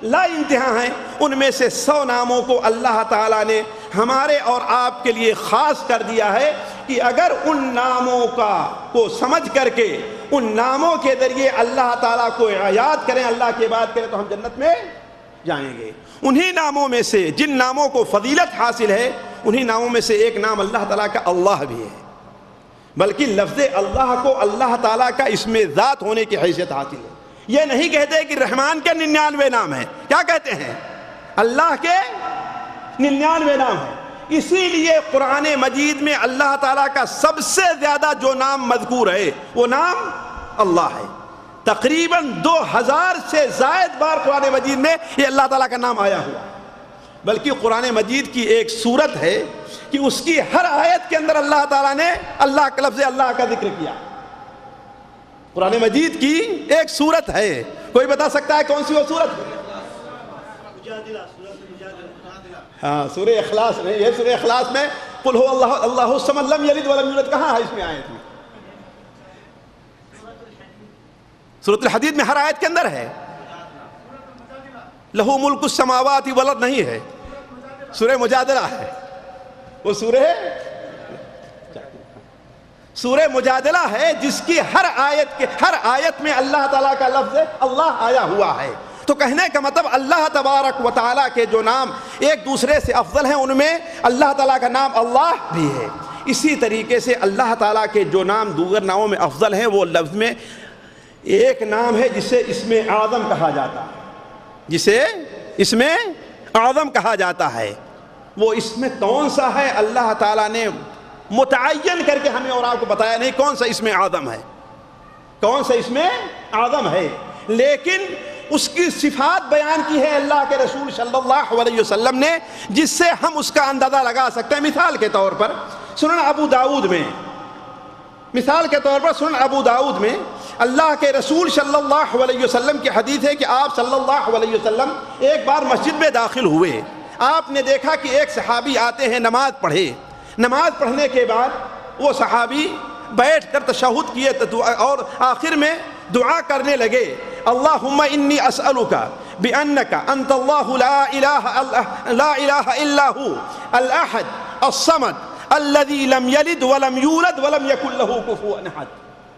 لا انتہا ہیں، ان میں سے 100 ناموں کو اللہ تعالیٰ نے ہمارے اور آپ کے لیے خاص کر دیا ہے کہ اگر ان ناموں کو سمجھ کر کے ان ناموں کے ذریعے اللہ تعالیٰ کو یاد کریں، اللہ کی عبادت کریں تو ہم جنت میں جائیں گے۔ انہی ناموں میں سے جن ناموں کو فضیلت حاصل ہے، انہی ناموں میں سے ایک نام اللہ تعالیٰ کا اللہ بھی ہے، بلکہ لفظ اللہ کو اللہ تعالیٰ کا اسم ذات ہونے کی حیثیت حاصل ہے۔ یہ نہیں کہتے کہ رحمان کے 99 نام ہیں، کیا کہتے ہیں؟ اللہ کے 99 نام ہیں۔ اسی لیے قرآن مجید میں اللہ تعالیٰ کا سب سے زیادہ جو نام مذکور ہے وہ نام اللہ ہے۔ تقریباً 2000 سے زائد بار قرآن مجید میں یہ اللہ تعالیٰ کا نام آیا ہوا، بلکہ قرآن مجید کی ایک سورت ہے کہ اس کی ہر آیت کے اندر اللہ تعالیٰ نے اللہ کا لفظ اللہ کا ذکر کیا۔ قرآن مجید کی ایک سورت ہے، کوئی بتا سکتا ہے کون سی وہ سورت ہے؟ ہاں سورہ اخلاص میں، یہ سورہ اخلاص میں قل هو اللہ اللہ الصمد لم یلد ولم یولد کہاں ہے اس میں آیت میں؟ سورۃ الحدید میں ہر آیت کے اندر ہے. لہو ملک السماوات والارض نہیں ہے، سورہ مجادلہ ہے. وہ سورہ مجادلہ ہے جس کی ہر آیت میں اللہ تعالیٰ کا لفظ اللہ آیا ہوا ہے. تو کہنے کا مطلب اللہ تبارک و تعالیٰ کے جو نام ایک دوسرے سے افضل ہیں ان میں اللہ تعالیٰ کا نام اللہ بھی ہے. اسی طریقے سے اللہ تعالیٰ کے جو نام دیگر ناموں میں افضل ہیں وہ لفظ میں ایک نام ہے جسے اسم اعظم کہا جاتا ہے، جسے اسم اعظم کہا جاتا ہے. وہ اسم کون سا ہے اللہ تعالیٰ نے متعین کر کے ہمیں اور آپ کو بتایا نہیں کون سا اسم اعظم ہے، کون سا اسم اعظم ہے، لیکن اس کی صفات بیان کی ہے اللہ کے رسول صلی اللہ علیہ وسلم نے جس سے ہم اس کا اندازہ لگا سکتے ہیں. مثال کے طور پر سنن ابو داؤد میں اللہ کے رسول صلی اللہ علیہ وسلم کی حدیث ہے کہ آپ صلی اللہ علیہ وسلم ایک بار مسجد میں داخل ہوئے. آپ نے دیکھا کہ ایک صحابی آتے ہیں نماز پڑھے. نماز پڑھنے کے بعد وہ صحابی بیٹھ کر تشہد کیے اور آخر میں دعا کرنے لگے اللہم انی اسألک بأنک انت اللہ لا الہ الا ہو الاحد الصمد الذي لم يلد ولم يولد ولم يكن له كفوا احد.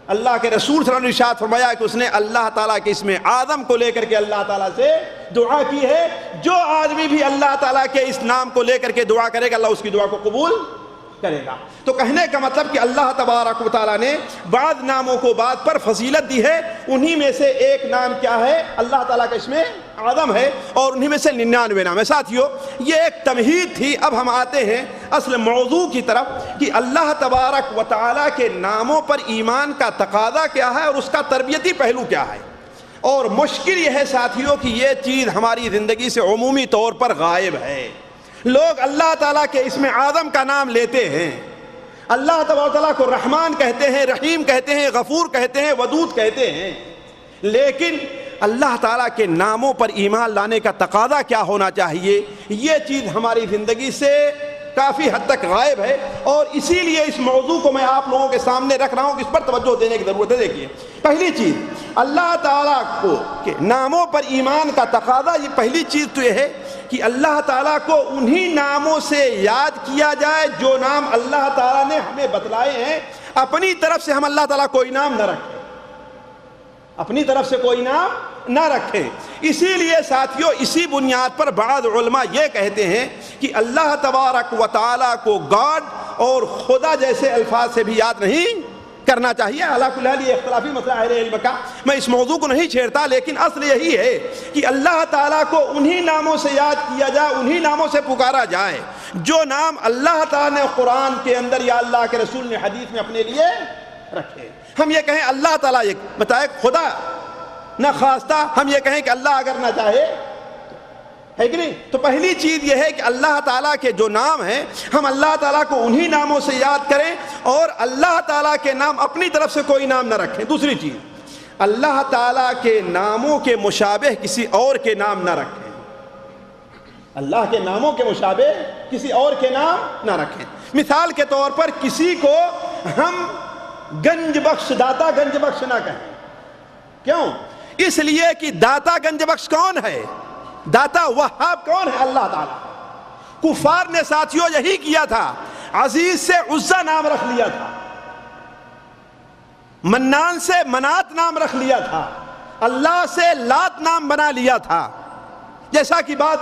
اللہ کے رسول صلی اللہ علیہ وسلم نے ارشاد فرمایا کہ اس نے اللہ تعالیٰ کے اسم اعظم کو لے کر کے اللہ تعالیٰ سے دعا کی ہے. جو آدمی بھی اللہ تعالیٰ کے اس نام کو لے کر کے دعا کرے گا اللہ اس کی دعا کو قبول کرے گا. تو کہنے کا مطلب کہ اللہ تبارک و تعالیٰ نے بعض ناموں کو بعض پر فضیلت دی ہے. انہی میں سے ایک نام کیا ہے؟ اللہ تعالیٰ کا اسم اعظم ہے اور انہی میں سے 99 نام ہے. ساتھیو یہ ایک تمہید تھی. اب ہم آتے ہیں اصل موضوع کی طرف کہ اللہ تبارک و تعالیٰ کے ناموں پر ایمان کا تقاضا کیا ہے اور اس کا تربیتی پہلو کیا ہے. اور مشکل یہ ہے ساتھیو کہ یہ چیز ہماری زندگی سے عمومی طور پر غائب ہے. لوگ اللہ تعالیٰ کے اسم اعظم کا نام لیتے ہیں، اللہ تعالیٰ کو رحمان کہتے ہیں، رحیم کہتے ہیں، غفور کہتے ہیں، ودود کہتے ہیں، لیکن اللہ تعالیٰ کے ناموں پر ایمان لانے کا تقاضا کیا ہونا چاہیے یہ چیز ہماری زندگی سے کافی حد تک غائب ہے. اور اسی لیے اس موضوع کو میں آپ لوگوں کے سامنے رکھ رہا ہوں کہ اس پر توجہ دینے کی ضرورت ہے. دیکھیے پہلی چیز اللہ تعالیٰ کو کے ناموں پر ایمان کا تقاضا، یہ پہلی چیز تو یہ ہے کہ اللہ تعالیٰ کو انہی ناموں سے یاد کیا جائے جو نام اللہ تعالیٰ نے ہمیں بتلائے ہیں. اپنی طرف سے ہم اللہ تعالیٰ کوئی نام نہ رکھیں، اپنی طرف سے کوئی نام نہ رکھیں. اسی لیے ساتھیوں اسی بنیاد پر بعض علماء یہ کہتے ہیں کہ اللہ تبارک و تعالیٰ کو گاڈ اور خدا جیسے الفاظ سے بھی یاد نہیں کرنا چاہیے. علاقہ یہ اختلافی مسئلہ اہل علم کا، میں اس موضوع کو نہیں چھیڑتا، لیکن اصل یہی ہے کہ اللہ تعالیٰ کو انہی ناموں سے یاد کیا جائے، انہی ناموں سے پکارا جائے جو نام اللہ تعالیٰ نے قرآن کے اندر یا اللہ کے رسول نے حدیث میں اپنے لیے رکھے. ہم یہ کہیں اللہ تعالیٰ یہ بتائے خدا نہ خواستہ، ہم یہ کہیں کہ اللہ اگر نہ چاہے ہے کہ نہیں. تو پہلی چیز یہ ہے کہ اللہ تعالیٰ کے جو نام ہیں ہم اللہ تعالیٰ کو انہی ناموں سے یاد کریں اور اللہ تعالیٰ کے نام اپنی طرف سے کوئی نام نہ رکھیں. دوسری چیز اللہ تعالیٰ کے ناموں کے مشابہ کسی اور کے نام نہ رکھیں. اللہ کے ناموں کے مشابہ کسی اور کے نام نہ رکھیں. مثال کے طور پر کسی کو ہم گنج بخش، داتا گنج بخش نہ کہیں. کیوں؟ اس لیے کہ داتا گنج بخش کون ہے؟ داتا وہاب کون ہے؟ اللہ تعالیٰ. کفار نے ساتھیوں یہی کیا تھا، عزیز سے عزا نام رکھ لیا تھا، منان سے منات نام رکھ لیا تھا، اللہ سے لات نام بنا لیا تھا، جیسا کہ بات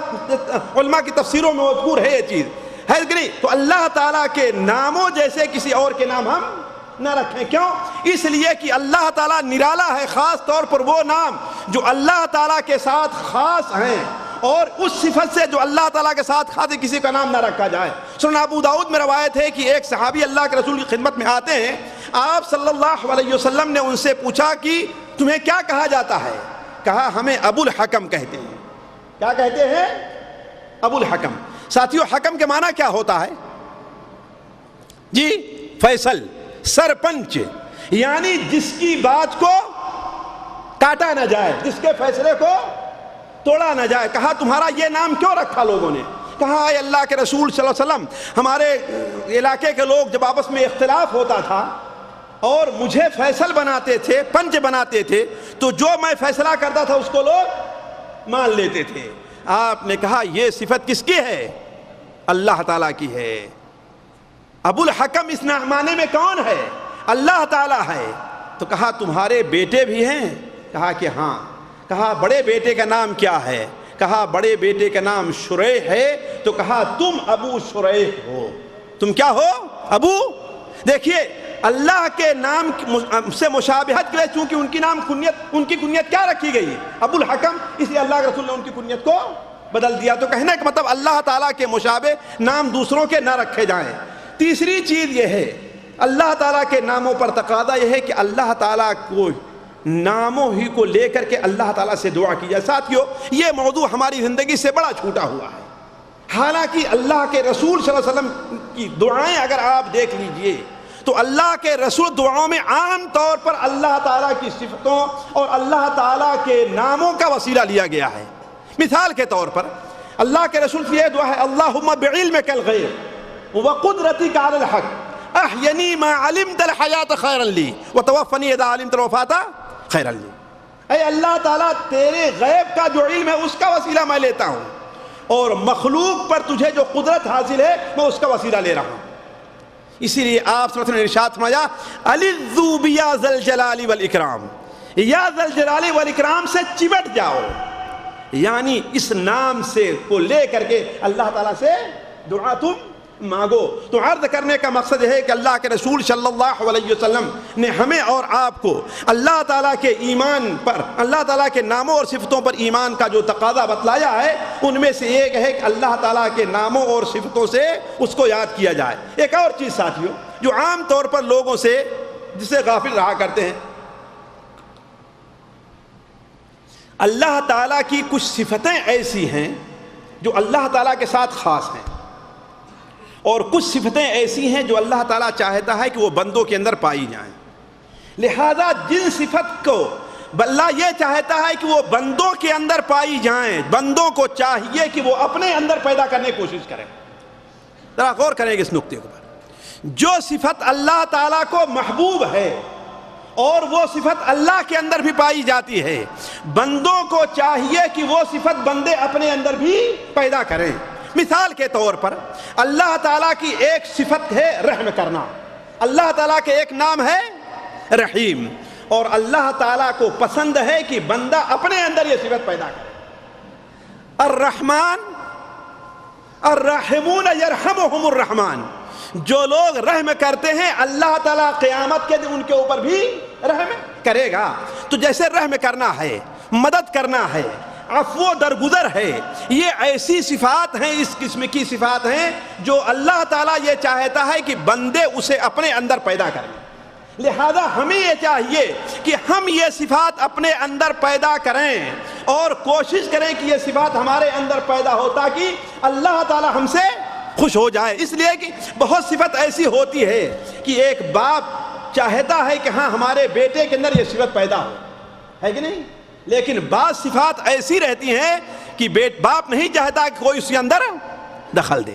علماء کی تفسیروں میں مذکور ہے یہ چیز ہے کہ نہیں. تو اللہ تعالیٰ کے ناموں جیسے کسی اور کے نام ہم نہ رکھیں. کیوں؟ اس لیے کہ اللہ تعالیٰ نرالا ہے. خاص طور پر وہ نام جو اللہ تعالیٰ کے ساتھ خاص ہیں اور اس صفت سے جو اللہ تعالیٰ کے ساتھ خاص کسی کا نام نہ رکھا جائے. سنن ابو داؤد میں روایت ہے کہ ایک صحابی اللہ کے رسول کی خدمت میں آتے ہیں. آپ صلی اللہ علیہ وسلم نے ان سے پوچھا کہ تمہیں کیا کہا جاتا ہے؟ کہا ہمیں ابو الحکم کہتے ہیں. کیا کہتے ہیں؟ ابو الحکم. ساتھیوں حکم کے معنی کیا ہوتا ہے؟ جی فیصل، سرپنچ، یعنی جس کی بات کو کاٹا نہ جائے، جس کے فیصلے کو توڑا نہ جائے. کہا تمہارا یہ نام کیوں رکھا لوگوں نے؟ کہا اے اللہ کے رسول صلی اللہ علیہ وسلم ہمارے علاقے کے لوگ جب آپس میں اختلاف ہوتا تھا اور مجھے فیصل بناتے تھے، پنچ بناتے تھے، تو جو میں فیصلہ کرتا تھا اس کو لوگ مان لیتے تھے۔ آپ نے کہا یہ صفت کس کی ہے؟ اللہ تعالیٰ کی ہے۔ ابو الحکم اس معنی میں کون ہے؟ اللہ تعالیٰ ہے۔ تو کہا تمہارے بیٹے بھی ہیں؟ کہا کہ ہاں۔ کہا بڑے بیٹے کا نام کیا ہے؟ کہا بڑے بیٹے کا نام شریح ہے۔ تو کہا تم ابو شریح ہو۔ تم کیا ہو؟ ابو۔ دیکھیے اللہ کے نام سے مشابہت کے لیے چونکہ ان کی کنیت کیا رکھی گئی؟ ابو الحکم، اس لیے اللہ کے رسول نے ان کی کنیت کو بدل دیا۔ تو کہنے کا مطلب اللہ تعالیٰ کے مشابہ نام دوسروں کے نہ رکھے جائیں۔ تیسری چیز یہ ہے اللہ تعالیٰ کے ناموں پر تقاضا یہ ہے کہ اللہ تعالیٰ کو ناموں ہی کو لے کر کے اللہ تعالیٰ سے دعا کی جائے۔ ساتھیو یہ موضوع ہماری زندگی سے بڑا چھوٹا ہوا ہے، حالانکہ اللہ کے رسول صلی اللہ علیہ وسلم کی دعائیں اگر آپ دیکھ لیجئے تو اللہ کے رسول دعاؤں میں عام طور پر اللہ تعالیٰ کی صفتوں اور اللہ تعالیٰ کے ناموں کا وسیلہ لیا گیا ہے۔ مثال کے طور پر اللہ کے رسول کی یہ دعا ہے اللہم بعلمک الغیب وقدرتک علی الحق احینی ما علمت الحیات خیرا لی وتوفنی اذا علمت الوفات خیرا لی۔ اے اللہ تعالیٰ تیرے غیب کا جو علم ہے اس کا وسیلہ میں لیتا ہوں، اور مخلوق پر تجھے جو قدرت حاصل ہے میں اس کا وسیلہ لے رہا ہوں۔ اسی لیے آپ صلی اللہ علیہ وسلم نے ارشاد فرمایا الذو بیا ذل جلال والاکرام، یا ذل جلال والاکرام سے چمٹ جاؤ، یعنی اس نام سے کو لے کر کے اللہ تعالیٰ سے دعا تم مانگو۔ تو عرض کرنے کا مقصد ہے کہ اللہ کے رسول صلی اللہ علیہ وسلم نے ہمیں اور آپ کو اللہ تعالیٰ کے ایمان پر، اللہ تعالیٰ کے ناموں اور صفتوں پر ایمان کا جو تقاضا بتلایا ہے ان میں سے ایک ہے کہ اللہ تعالیٰ کے ناموں اور صفتوں سے اس کو یاد کیا جائے۔ ایک اور چیز ساتھیوں جو عام طور پر لوگوں سے جسے غافل رہا کرتے ہیں، اللہ تعالیٰ کی کچھ صفتیں ایسی ہیں جو اللہ تعالیٰ کے ساتھ خاص ہیں، اور کچھ صفتیں ایسی ہیں جو اللہ تعالیٰ چاہتا ہے کہ وہ بندوں کے اندر پائی جائیں۔ لہذا جن صفت کو اللہ یہ چاہتا ہے کہ وہ بندوں کے اندر پائی جائیں، بندوں کو چاہیے کہ وہ اپنے اندر پیدا کرنے کی کوشش کریں۔ ذرا غور کریں گے اس نقطے پر۔ جو صفت اللہ تعالیٰ کو محبوب ہے اور وہ صفت اللہ کے اندر بھی پائی جاتی ہے، بندوں کو چاہیے کہ وہ صفت بندے اپنے اندر بھی پیدا کریں۔ مثال کے طور پر اللہ تعالیٰ کی ایک صفت ہے رحم کرنا، اللہ تعالیٰ کے ایک نام ہے رحیم، اور اللہ تعالیٰ کو پسند ہے کہ بندہ اپنے اندر یہ صفت پیدا کرے۔ الرحمن الراحمون یرحمہم الرحمن، جو لوگ رحم کرتے ہیں اللہ تعالیٰ قیامت کے دن ان کے اوپر بھی رحم کرے گا۔ تو جیسے رحم کرنا ہے، مدد کرنا ہے، عفو و درگزر ہے، یہ ایسی صفات ہیں، اس قسم کی صفات ہیں جو اللہ تعالیٰ یہ چاہتا ہے کہ بندے اسے اپنے اندر پیدا کریں۔ لہذا ہمیں یہ چاہیے کہ ہم یہ صفات اپنے اندر پیدا کریں اور کوشش کریں کہ یہ صفات ہمارے اندر پیدا ہو تاکہ اللہ تعالیٰ ہم سے خوش ہو جائے۔ اس لیے کہ بہت صفت ایسی ہوتی ہے کہ ایک باپ چاہتا ہے کہ ہاں ہمارے بیٹے کے اندر یہ صفت پیدا ہو، ہے کہ نہیں؟ لیکن بعض صفات ایسی رہتی ہیں کہ باپ نہیں چاہتا کہ کوئی اس کے اندر دخل دے۔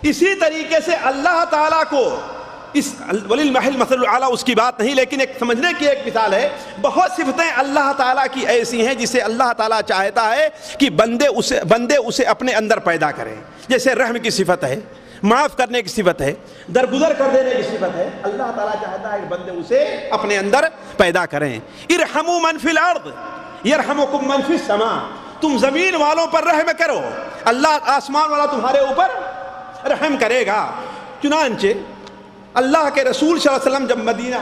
اسی طریقے سے اللہ تعالیٰ کو اس وَلِلْمَحِ الْمَثَلُ الْأَعْلَىٰ اس کی بات نہیں، لیکن ایک سمجھنے کی ایک مثال ہے، بہت صفتیں اللہ تعالیٰ کی ایسی ہیں جسے اللہ تعالیٰ چاہتا ہے کہ بندے اسے اپنے اندر پیدا کریں۔ جیسے رحم کی صفت ہے، معاف کرنے کی صفت ہے، درگزر کر دینے کی صفت ہے، اللہ تعالیٰ چاہتا ہے کہ بندے اسے اپنے اندر پیدا کریں۔ ارحموا من فی الارض یرحمکم من فی السماء، تم زمین والوں پر رحم کرو، اللہ آسمان والا تمہارے اوپر رحم کرے گا۔ چنانچہ اللہ کے رسول صلی اللہ علیہ وسلم جب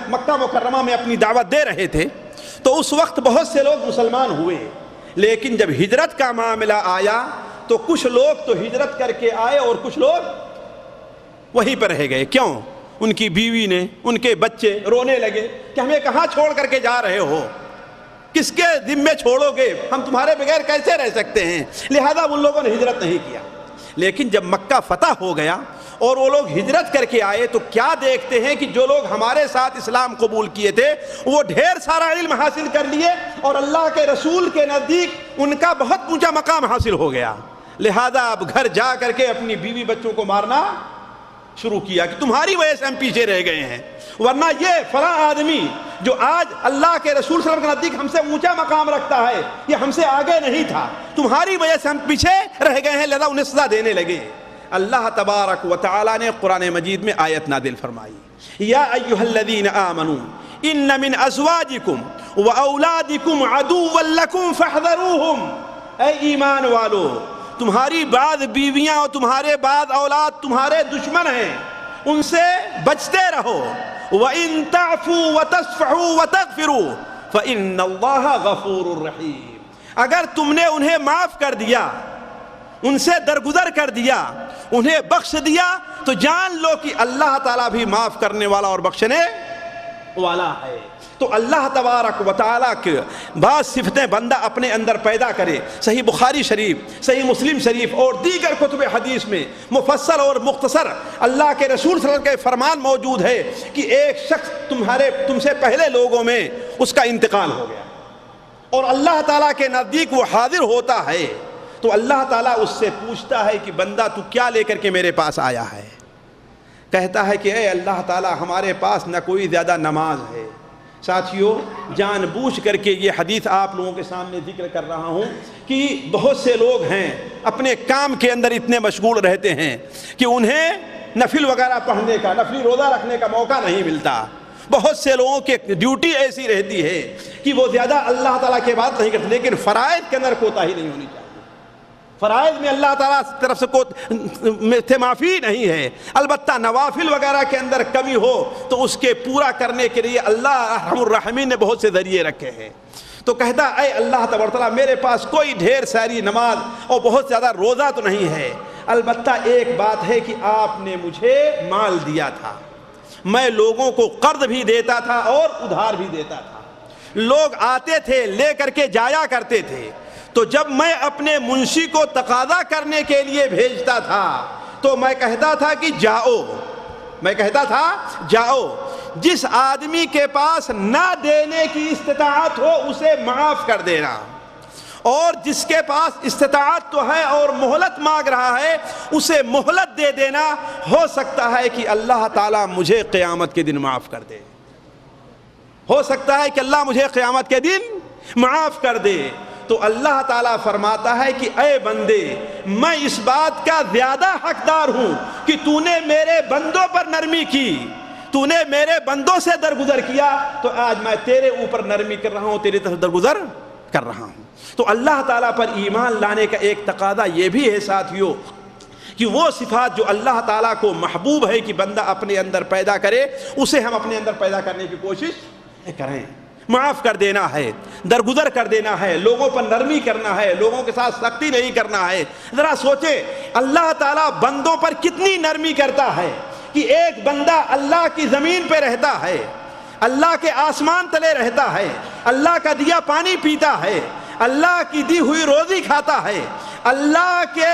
مکہ مکرمہ میں اپنی دعوت دے رہے تھے تو اس وقت بہت سے لوگ مسلمان ہوئے، لیکن جب ہجرت کا معاملہ آیا تو کچھ لوگ تو ہجرت کر کے آئے اور کچھ لوگ وہیں پر رہ گئے۔ کیوں؟ ان کی بیوی نے، ان کے بچے رونے لگے کہ ہمیں کہاں چھوڑ کر کے جا رہے ہو، کس کے ذمے چھوڑو گے، ہم تمہارے بغیر کیسے رہ سکتے ہیں؟ لہذا ان لوگوں نے ہجرت نہیں کیا۔ لیکن جب مکہ فتح ہو گیا اور وہ لوگ ہجرت کر کے آئے تو کیا دیکھتے ہیں کہ جو لوگ ہمارے ساتھ اسلام قبول کیے تھے وہ ڈھیر سارا علم حاصل کر لیے اور اللہ کے رسول کے نزدیک ان کا بہت اونچا مقام حاصل ہو گیا۔ لہذا اب گھر جا کر کے اپنی بیوی بچوں کو مارنا شروع کیا کہ تمہاری وجہ سے ہم پیچھے رہ گئے ہیں، ورنہ یہ فلاں آدمی جو آج اللہ کے رسول صلی اللہ علیہ وسلم کے نزدیک ہم سے اونچا مقام رکھتا ہے، یہ ہم سے آگے نہیں تھا، تمہاری وجہ سے ہم پیچھے رہ گئے ہیں، لہذا انہیں سزا دینے لگے۔ اللہ تبارک و تعالی نے قرآن مجید میں آیت نازل فرمائی، یا ایھا الذین آمنوا ان من ازواجکم واولادکم عدوا لکم فاحذروہم، اے ایمان والو تمہاری بعض بیویاں اور تمہارے بعض اولاد تمہارے دشمن ہیں، ان سے بچتے رہو۔ وَإِن تَعْفُوا وَتَصْفَحُوا وَتَغْفِرُوا فَإِنَّ اللَّهَ غَفُورٌ رَحِيمٌ، اگر تم نے انہیں معاف کر دیا، ان سے درگزر کر دیا، انہیں بخش دیا، تو جان لو کہ اللہ تعالیٰ بھی معاف کرنے والا اور بخشنے والا ہے۔ تو اللہ تبارک و تعالیٰ کے بعض صفتیں بندہ اپنے اندر پیدا کرے۔ صحیح بخاری شریف، صحیح مسلم شریف اور دیگر کتب حدیث میں مفصل اور مختصر اللہ کے رسول صلی اللہ علیہ وسلم کے فرمان موجود ہے کہ ایک شخص تم سے پہلے لوگوں میں اس کا انتقال ہو گیا اور اللہ تعالیٰ کے نزدیک وہ حاضر ہوتا ہے، تو اللہ تعالیٰ اس سے پوچھتا ہے کہ بندہ تو کیا لے کر کے میرے پاس آیا ہے؟ کہتا ہے کہ اے اللہ تعالیٰ ہمارے پاس نہ کوئی زیادہ نماز ہے۔ ساتھیوں، جان بوجھ کر کے یہ حدیث آپ لوگوں کے سامنے ذکر کر رہا ہوں کہ بہت سے لوگ ہیں اپنے کام کے اندر اتنے مشغول رہتے ہیں کہ انہیں نفل وغیرہ پڑھنے کا، نفلی روزہ رکھنے کا موقع نہیں ملتا۔ بہت سے لوگوں کی ڈیوٹی ایسی رہتی ہے کہ وہ زیادہ اللہ تعالیٰ کی بات نہیں کرتے، لیکن فرائض کے اندر کوتاہی نہیں ہونی چاہیے۔ فرائض میں اللہ تعالیٰ کی طرف سے معافی نہیں ہے، البتہ نوافل وغیرہ کے اندر کمی ہو تو اس کے پورا کرنے کے لیے اللہ ارحم الراحمین نے بہت سے ذریعے رکھے ہیں۔ تو کہتا اے اللہ تبارک تعالیٰ میرے پاس کوئی ڈھیر ساری نماز اور بہت زیادہ روزہ تو نہیں ہے، البتہ ایک بات ہے کہ آپ نے مجھے مال دیا تھا، میں لوگوں کو قرض بھی دیتا تھا اور ادھار بھی دیتا تھا، لوگ آتے تھے لے کر کے جایا کرتے تھے، تو جب میں اپنے منشی کو تقاضا کرنے کے لیے بھیجتا تھا تو میں کہتا تھا کہ جاؤ، جس آدمی کے پاس نہ دینے کی استطاعت ہو اسے معاف کر دینا، اور جس کے پاس استطاعت تو ہے اور مہلت مانگ رہا ہے اسے مہلت دے دینا، ہو سکتا ہے کہ اللہ تعالیٰ مجھے قیامت کے دن معاف کر دے، ہو سکتا ہے کہ اللہ مجھے قیامت کے دن معاف کر دے۔ تو اللہ تعالیٰ فرماتا ہے کہ اے بندے میں اس بات کا زیادہ حقدار ہوں کہ تو نے میرے بندوں پر نرمی کی، تو نے میرے بندوں سے درگزر کیا، تو آج میں تیرے اوپر نرمی کر رہا ہوں، تیری طرف درگزر کر رہا ہوں۔ تو اللہ تعالیٰ پر ایمان لانے کا ایک تقاضا یہ بھی ہے ساتھیوں کہ وہ صفات جو اللہ تعالیٰ کو محبوب ہے کہ بندہ اپنے اندر پیدا کرے، اسے ہم اپنے اندر پیدا کرنے کی کوشش کریں۔ معاف کر دینا ہے، درگزر کر دینا ہے، لوگوں پر نرمی کرنا ہے، لوگوں کے ساتھ سختی نہیں کرنا ہے۔ ذرا سوچیں اللہ تعالیٰ بندوں پر کتنی نرمی کرتا ہے کہ ایک بندہ اللہ کی زمین پہ رہتا ہے، اللہ کے آسمان تلے رہتا ہے، اللہ کا دیا پانی پیتا ہے، اللہ کی دی ہوئی روزی کھاتا ہے، اللہ کے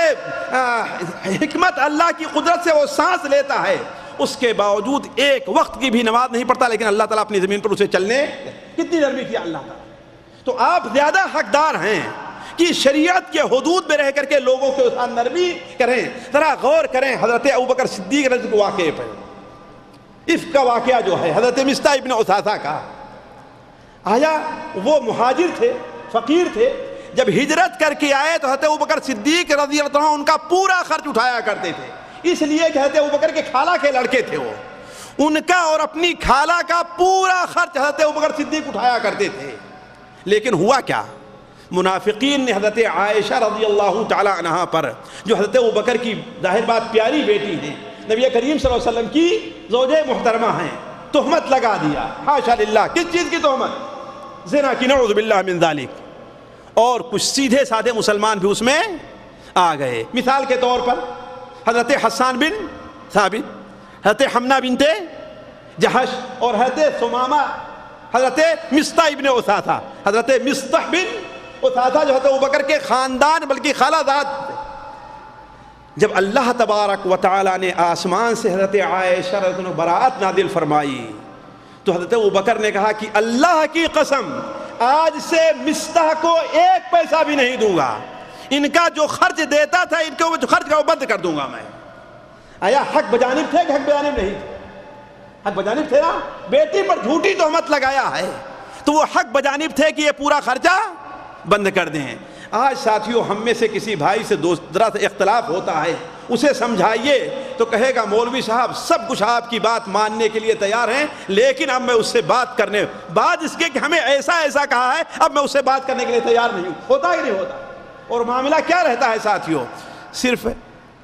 حکمت، اللہ کی قدرت سے وہ سانس لیتا ہے، اس کے باوجود ایک وقت کی بھی نماز نہیں پڑھتا، لیکن اللہ تعالیٰ اپنی زمین پر اسے چلنے کتنی نرمی کیا اللہ تعالیٰ۔ تو آپ زیادہ حقدار ہیں کہ شریعت کے حدود میں رہ کر کے لوگوں کے ساتھ نرمی کریں۔ ذرا غور کریں حضرت ابوبکر صدیق رضی اللہ عنہ کے واقعے پر، اس کا واقعہ جو ہے حضرت مصطح ابن اثاثہ کا۔ آیا وہ مہاجر تھے، فقیر تھے، جب ہجرت کر کے آئے تو حضرت ابوبکر صدیق رضی اللہ عنہ ان کا پورا خرچ اٹھایا کرتے تھے، اس لیے کہ حضرت ابوبکر کے خالہ کے لڑکے تھے وہ، ان کا اور اپنی خالہ کا پورا خرچ حضرت ابوبکر صدیق اٹھایا کرتے تھے۔ لیکن ہوا کیا، منافقین نے حضرت عائشہ رضی اللہ تعالی عنہا پر، جو حضرت ابوبکر کی ظاہر بات پیاری بیٹی ہیں، نبی کریم صلی اللہ علیہ وسلم کی زوجہ محترمہ ہیں، تہمت لگا دیا۔ حاشا للہ، کس چیز کی تہمت؟ زنا کی، نعوذ باللہ من ذالک۔ اور کچھ سیدھے سادھے مسلمان بھی اس میں آ گئے۔ مثال کے طور پر حضرت حسان بن ثابت، حضرت حمنہ بنت جہش اور حضرت ثمامہ، حضرت مصطح ابن اثاثہ، حضرت مصطح بن اثاثہ جو حضرت ابوبکر کے خاندان بلکہ خالہ زاد۔ جب اللہ تبارک و تعالی نے آسمان سے حضرت عائشہ رضی اللہ عنہ براءت نازل فرمائی تو حضرت ابوبکر نے کہا کہ اللہ کی قسم آج سے مصطح کو ایک پیسہ بھی نہیں دوں گا، ان کا جو خرچ دیتا تھا ان کو جو خرچ کا وہ بند کر دوں گا میں. آیا حق بجانب تھے کہ حق بجانب نہیں تھے؟ حق بجانب تھے نا. بیٹی پر جھوٹی تہمت لگایا ہے تو وہ حق بجانب تھے کہ یہ پورا خرچہ بند کر دیں. آج ساتھیوں ہم میں سے کسی بھائی سے ذرا سے اختلاف ہوتا ہے, اسے سمجھائیے تو کہے گا مولوی صاحب سب کچھ آپ کی بات ماننے کے لیے تیار ہیں, لیکن اب میں اس سے بات کرنے بعد اس کے کہ ہمیں ایسا کہا ہے اب میں اس سے بات کرنے کے لیے تیار نہیں ہوں. ہوتا ہی نہیں ہوتا. اور معاملہ کیا رہتا ہے ساتھیوں؟ صرف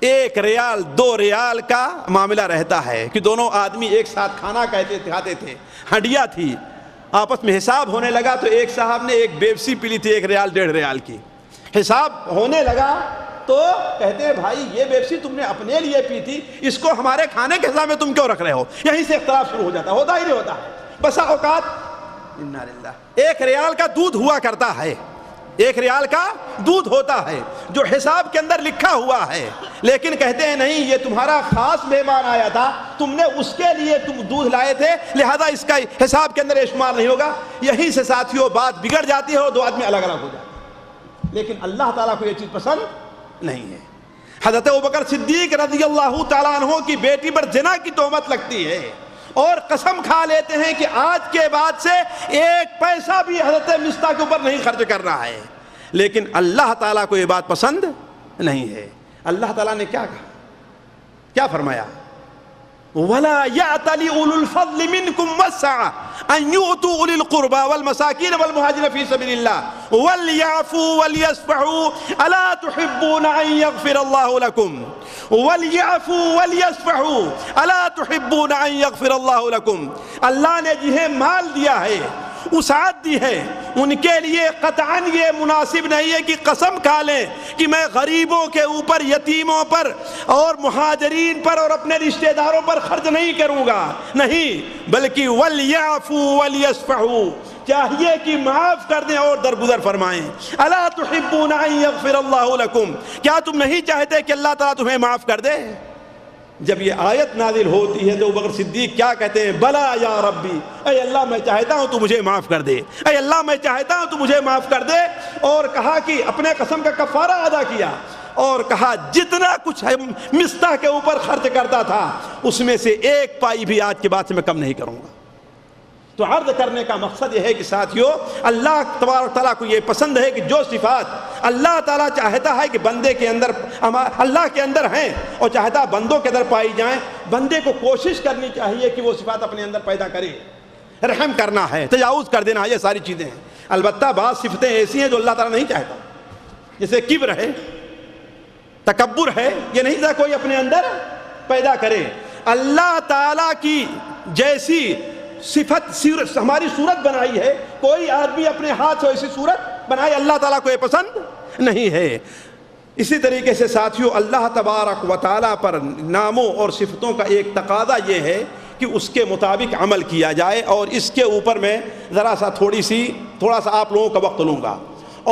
1 ریال 2 ریال کا معاملہ رہتا ہے کہ دونوں آدمی ایک ساتھ کھانا کھاتے تھے, ہڈیا تھی, آپس میں حساب ہونے لگا تو ایک صاحب نے ایک بیپسی پی لی تھی 1 ریال 1.5 ریال کی. حساب ہونے لگا تو کہتے ہیں بھائی یہ بیپسی تم نے اپنے لیے پی تھی, اس کو ہمارے کھانے کے حساب میں تم کیوں رکھ رہے ہو؟ یہیں سے اختلاف شروع ہو جاتا ہے. ہوتا ہی نہیں ہوتا. بسا اوقات انا للہ 1 ریال کا دودھ ہوا کرتا ہے, 1 ریال کا دودھ ہوتا ہے جو حساب کے اندر لکھا ہوا ہے, لیکن کہتے ہیں نہیں یہ تمہارا خاص مہمان آیا تھا, تم نے اس کے لیے تم دودھ لائے تھے, لہذا اس کا حساب کے اندر شمار نہیں ہوگا. یہیں سے ساتھیوں بات بگڑ جاتی ہے اور 2 آدمی الگ الگ ہو جاتے ہیں. لیکن اللہ تعالیٰ کو یہ چیز پسند نہیں ہے. حضرت ابوبکر صدیق رضی اللہ تعالیٰ عنہ کی بیٹی پر زنا کی تہمت لگتی ہے اور قسم کھا لیتے ہیں کہ آج کے بعد سے 1 پیسہ بھی حضرت مصطفیٰ کے اوپر نہیں خرچ کر رہا ہے. لیکن اللہ تعالیٰ کو یہ بات پسند نہیں ہے. اللہ تعالیٰ نے کیا کہا, کیا فرمایا؟ وَلَا يَعْتَلِ أُولُو الْفَضْلِ مِنْكُمْ وَالسَّعَةِ أَنْ يُؤْتُوا أُولِي الْقُرْبَى وَالْمَسَاكِينَ وَالْمُهَاجِرِينَ فِي سَبِيلِ اللَّهِ وَلْيَعْفُوا وَلْيَصْفَحُوا أَلَا تُحِبُّونَ أَنْ يَغْفِرَ اللَّهُ لَكُمْ وَلْيَعْفُوا وَلْيَصْفَحُوا أَلَا تُحِبُّونَ أَنْ يَغْفِرَ اللَّهُ لَكُمْ. اللہ نے جنہیں مال دیا ہے, وسعت دی ہے, ان کے لیے قطعاً یہ مناسب نہیں ہے کہ قسم کھا لیں کہ میں غریبوں کے اوپر, یتیموں پر اور مہاجرین پر اور اپنے رشتہ داروں پر خرچ نہیں کروں گا. نہیں, بلکہ وَلْيَعْفُوا وَلْيَصْفَحُوا, چاہیے کہ معاف کر دیں اور درگزر فرمائیں. الا تحبون ان یغفر اللہ لکم, کیا تم نہیں چاہتے کہ اللہ تعالیٰ تمہیں معاف کر دے؟ جب یہ آیت نازل ہوتی ہے تو ابوبکر صدیق کیا کہتے ہیں؟ بلا یا ربی, اے اللہ میں چاہتا ہوں تو مجھے معاف کر دے, اے اللہ میں چاہتا ہوں تو مجھے معاف کر دے. اور کہا کہ اپنے قسم کا کفارہ ادا کیا اور کہا جتنا کچھ مصطفیٰ کے اوپر خرچ کرتا تھا اس میں سے 1 پائی بھی آج کے بعد سے میں کم نہیں کروں گا. تو عرض کرنے کا مقصد یہ ہے کہ ساتھیوں اللہ تبارک تعالیٰ کو یہ پسند ہے کہ جو صفات اللہ تعالیٰ چاہتا ہے کہ بندے کے اندر, اللہ کے اندر ہیں اور چاہتا بندوں کے اندر پائی جائیں, بندے کو کوشش کرنی چاہیے کہ وہ صفات اپنے اندر پیدا کرے. رحم کرنا ہے, تجاوز کر دینا ہے, یہ ساری چیزیں ہیں. البتہ بعض صفتیں ایسی ہیں جو اللہ تعالیٰ نہیں چاہتا, جیسے کبر ہے, تکبر ہے, یہ نہیں چاہتا کوئی اپنے اندر پیدا کرے. اللہ تعالیٰ کی جیسی صفت ہماری صورت بنائی ہے, کوئی آدمی اپنے ہاتھ سے ایسی صورت بنائے, اللہ تعالیٰ کو یہ پسند نہیں ہے. اسی طریقے سے ساتھیوں اللہ تبارک و تعالیٰ پر ناموں اور صفتوں کا ایک تقاضا یہ ہے کہ اس کے مطابق عمل کیا جائے. اور اس کے اوپر میں ذرا سا تھوڑا سا آپ لوگوں کا وقت لوں گا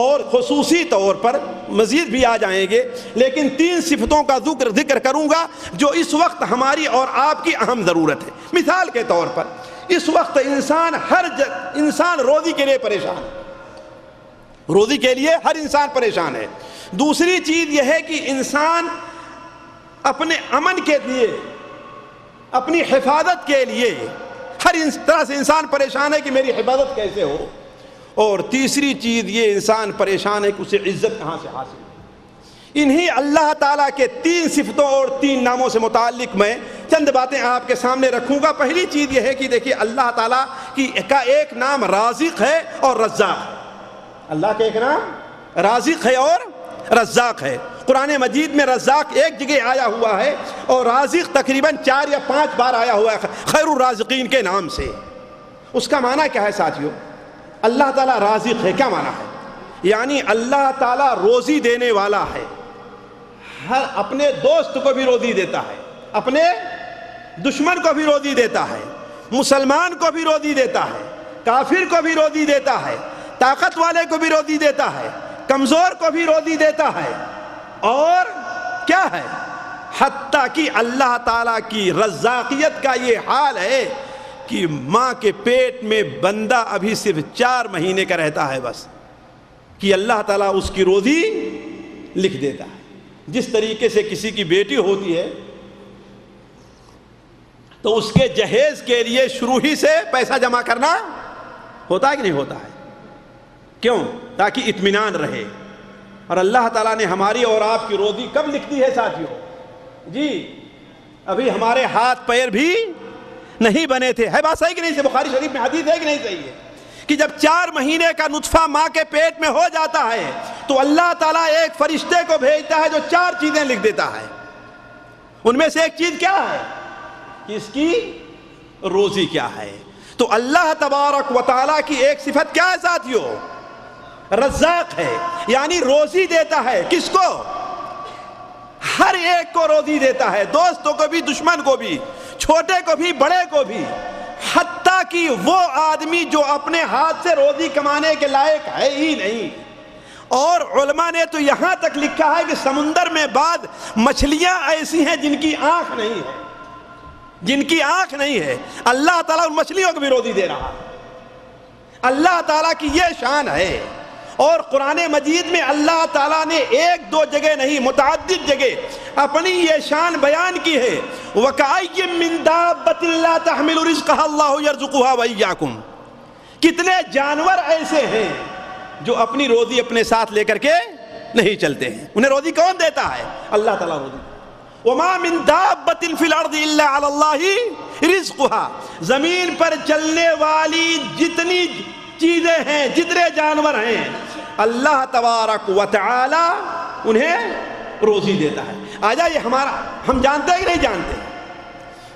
اور خصوصی طور پر مزید بھی آ جائیں گے, لیکن 3 صفتوں کا ذکر کروں گا جو اس وقت ہماری اور آپ کی اہم ضرورت ہے. مثال کے طور پر اس وقت انسان روزی کے لیے پریشان ہے, روزی کے لیے ہر انسان پریشان ہے. دوسری چیز یہ ہے کہ انسان اپنے امن کے لیے, اپنی حفاظت کے لیے ہر طرح سے انسان پریشان ہے کہ میری حفاظت کیسے ہو. اور تیسری چیز یہ انسان پریشان ہے کہ اسے عزت کہاں سے حاصل ہو. انہی اللہ تعالیٰ کے 3 صفتوں اور 3 ناموں سے متعلق میں چند باتیں آپ کے سامنے رکھوں گا. پہلی چیز یہ ہے کہ دیکھیے اللہ تعالیٰ کا ایک نام رازق ہے اور رزاق. اللہ کا ایک نام رازق ہے اور رزاق ہے. قرآن مجید میں رزاق ایک جگہ آیا ہوا ہے اور رازق تقریباً 4 یا 5 بار آیا ہوا ہے خیر الرازقین کے نام سے. اس کا معنی کیا ہے ساتھیوں؟ اللہ تعالیٰ رازق ہے, کیا معنی ہے؟ یعنی اللہ تعالیٰ روزی دینے والا ہے. ہر اپنے دوست کو بھی روزی دیتا ہے, اپنے دشمن کو بھی روزی دیتا ہے, مسلمان کو بھی روزی دیتا ہے, کافر کو بھی روزی دیتا ہے, طاقت والے کو بھی روزی دیتا ہے, کمزور کو بھی روزی دیتا ہے. اور کیا ہے, حتیٰ کہ اللہ تعالیٰ کی رزاقیت کا یہ حال ہے کہ ماں کے پیٹ میں بندہ ابھی صرف 4 مہینے کا رہتا ہے بس, کہ اللہ تعالیٰ اس کی روزی لکھ دیتا ہے. جس طریقے سے کسی کی بیٹی ہوتی ہے تو اس کے جہیز کے لیے شروع ہی سے پیسہ جمع کرنا ہوتا ہے کہ نہیں ہوتا ہے؟ کیوں؟ تاکہ اطمینان رہے. اور اللہ تعالیٰ نے ہماری اور آپ کی روزی کب لکھتی ہے ساتھیوں؟ جی ابھی ہمارے ہاتھ پیر بھی نہیں بنے تھے. ہے بات صحیح کہ نہیں؟ سے بخاری شریف میں حدیث ہے کہ نہیں صحیح ہے کہ جب 4 مہینے کا نطفہ ماں کے پیٹ میں ہو جاتا ہے تو اللہ تعالیٰ ایک فرشتے کو بھیجتا ہے جو 4 چیزیں لکھ دیتا ہے. ان میں سے ایک چیز کیا ہے کہ اس کی روزی کیا ہے. تو اللہ تبارک و تعالیٰ کی ایک صفت کیا ہے ساتھیوں؟ رزاق ہے. یعنی روزی دیتا ہے. کس کو؟ ہر ایک کو روزی دیتا ہے. دوستوں کو بھی, دشمن کو بھی, چھوٹے کو بھی, بڑے کو بھی. حتیٰ کہ وہ آدمی جو اپنے ہاتھ سے روزی کمانے کے لائق ہے ہی نہیں. اور علماء نے تو یہاں تک لکھا ہے کہ سمندر میں بعض مچھلیاں ایسی ہیں جن کی آنکھ نہیں ہے, جن کی آنکھ نہیں ہے. اللہ تعالیٰ ان مچھلیوں کو بھی روزی دے رہا ہے. اللہ تعالیٰ کی یہ شان ہے. اور قرآن مجید میں اللہ تعالیٰ نے 1-2 جگہ نہیں متعدد جگہ اپنی یہ شان بیان کی ہے. وَكَأَيٍّ مِّن دَابَّةٍ لَّا تَحْمِلُ رِزْقَهَا اللَّهُ يَرْزُقُهَا وَإِيَّاكُمْ. کتنے جانور ایسے ہیں جو اپنی روزی اپنے ساتھ لے کر کے نہیں چلتے ہیں. انہیں روزی کون دیتا ہے؟ اللہ تعالیٰ روزی. وَمَا مِن دَابَّةٍ فِي الْأَرْضِ إِلَّا عَلَى اللَّهِ رِزْقُهَا. زمین پر چلنے والی جتنی چیزیں ہیں, جتنے جانور ہیں, اللہ تبارک و تعالی انہیں روزی دیتا ہے. آجا یہ ہمارا ہم جانتے ہیں کہ نہیں جانتے؟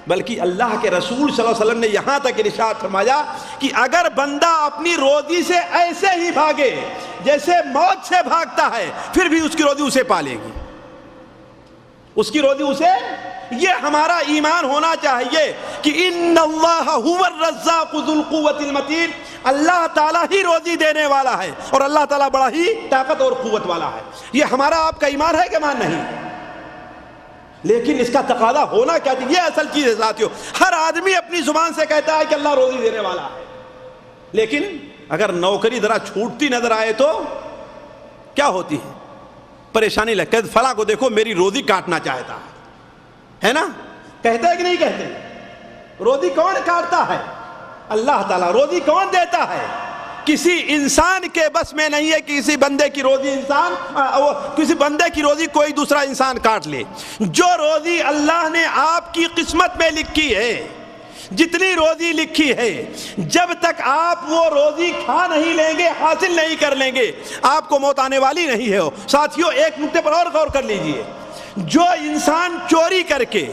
بلکہ اللہ کے رسول صلی اللہ علیہ وسلم نے یہاں تک ارشاد فرمایا کہ اگر بندہ اپنی روزی سے ایسے ہی بھاگے جیسے موت سے بھاگتا ہے پھر بھی اس کی روزی اسے پالے گی. اس کی روزی اسے. یہ ہمارا ایمان ہونا چاہیے کہ ان اللہ هو الرزاق ذو القوۃ المتین. اللہ تعالیٰ ہی روزی دینے والا ہے اور اللہ تعالیٰ بڑا ہی طاقت اور قوت والا ہے. یہ ہمارا آپ کا ایمان ہے کہ ایمان نہیں؟ لیکن اس کا تقاضا ہونا کیا چاہیے؟ یہ اصل چیز ہے ساتھیوں. ہر آدمی اپنی زبان سے کہتا ہے کہ اللہ روزی دینے والا ہے, لیکن اگر نوکری ذرا چھوٹتی نظر آئے تو کیا ہوتی ہے؟ پریشانی لگتی ہے. فلاں کو دیکھو میری روزی کاٹنا چاہتا ہے نا؟ کہتے ہیں کہ نہیں کہتے؟ روزی کون کاٹتا ہے؟ اللہ تعالیٰ. روزی کون دیتا ہے؟ کسی انسان کے بس میں نہیں ہے کہ کسی بندے کی روزی کسی بندے کی روزی کوئی دوسرا انسان کاٹ لے. جو روزی اللہ نے آپ کی قسمت میں لکھی ہے, جتنی روزی لکھی ہے, جب تک آپ وہ روزی کھا نہیں لیں گے, حاصل نہیں کر لیں گے, آپ کو موت آنے والی نہیں ہے. ساتھیوں ایک نقطے پر اور غور کر لیجئے. جو انسان چوری کر کے,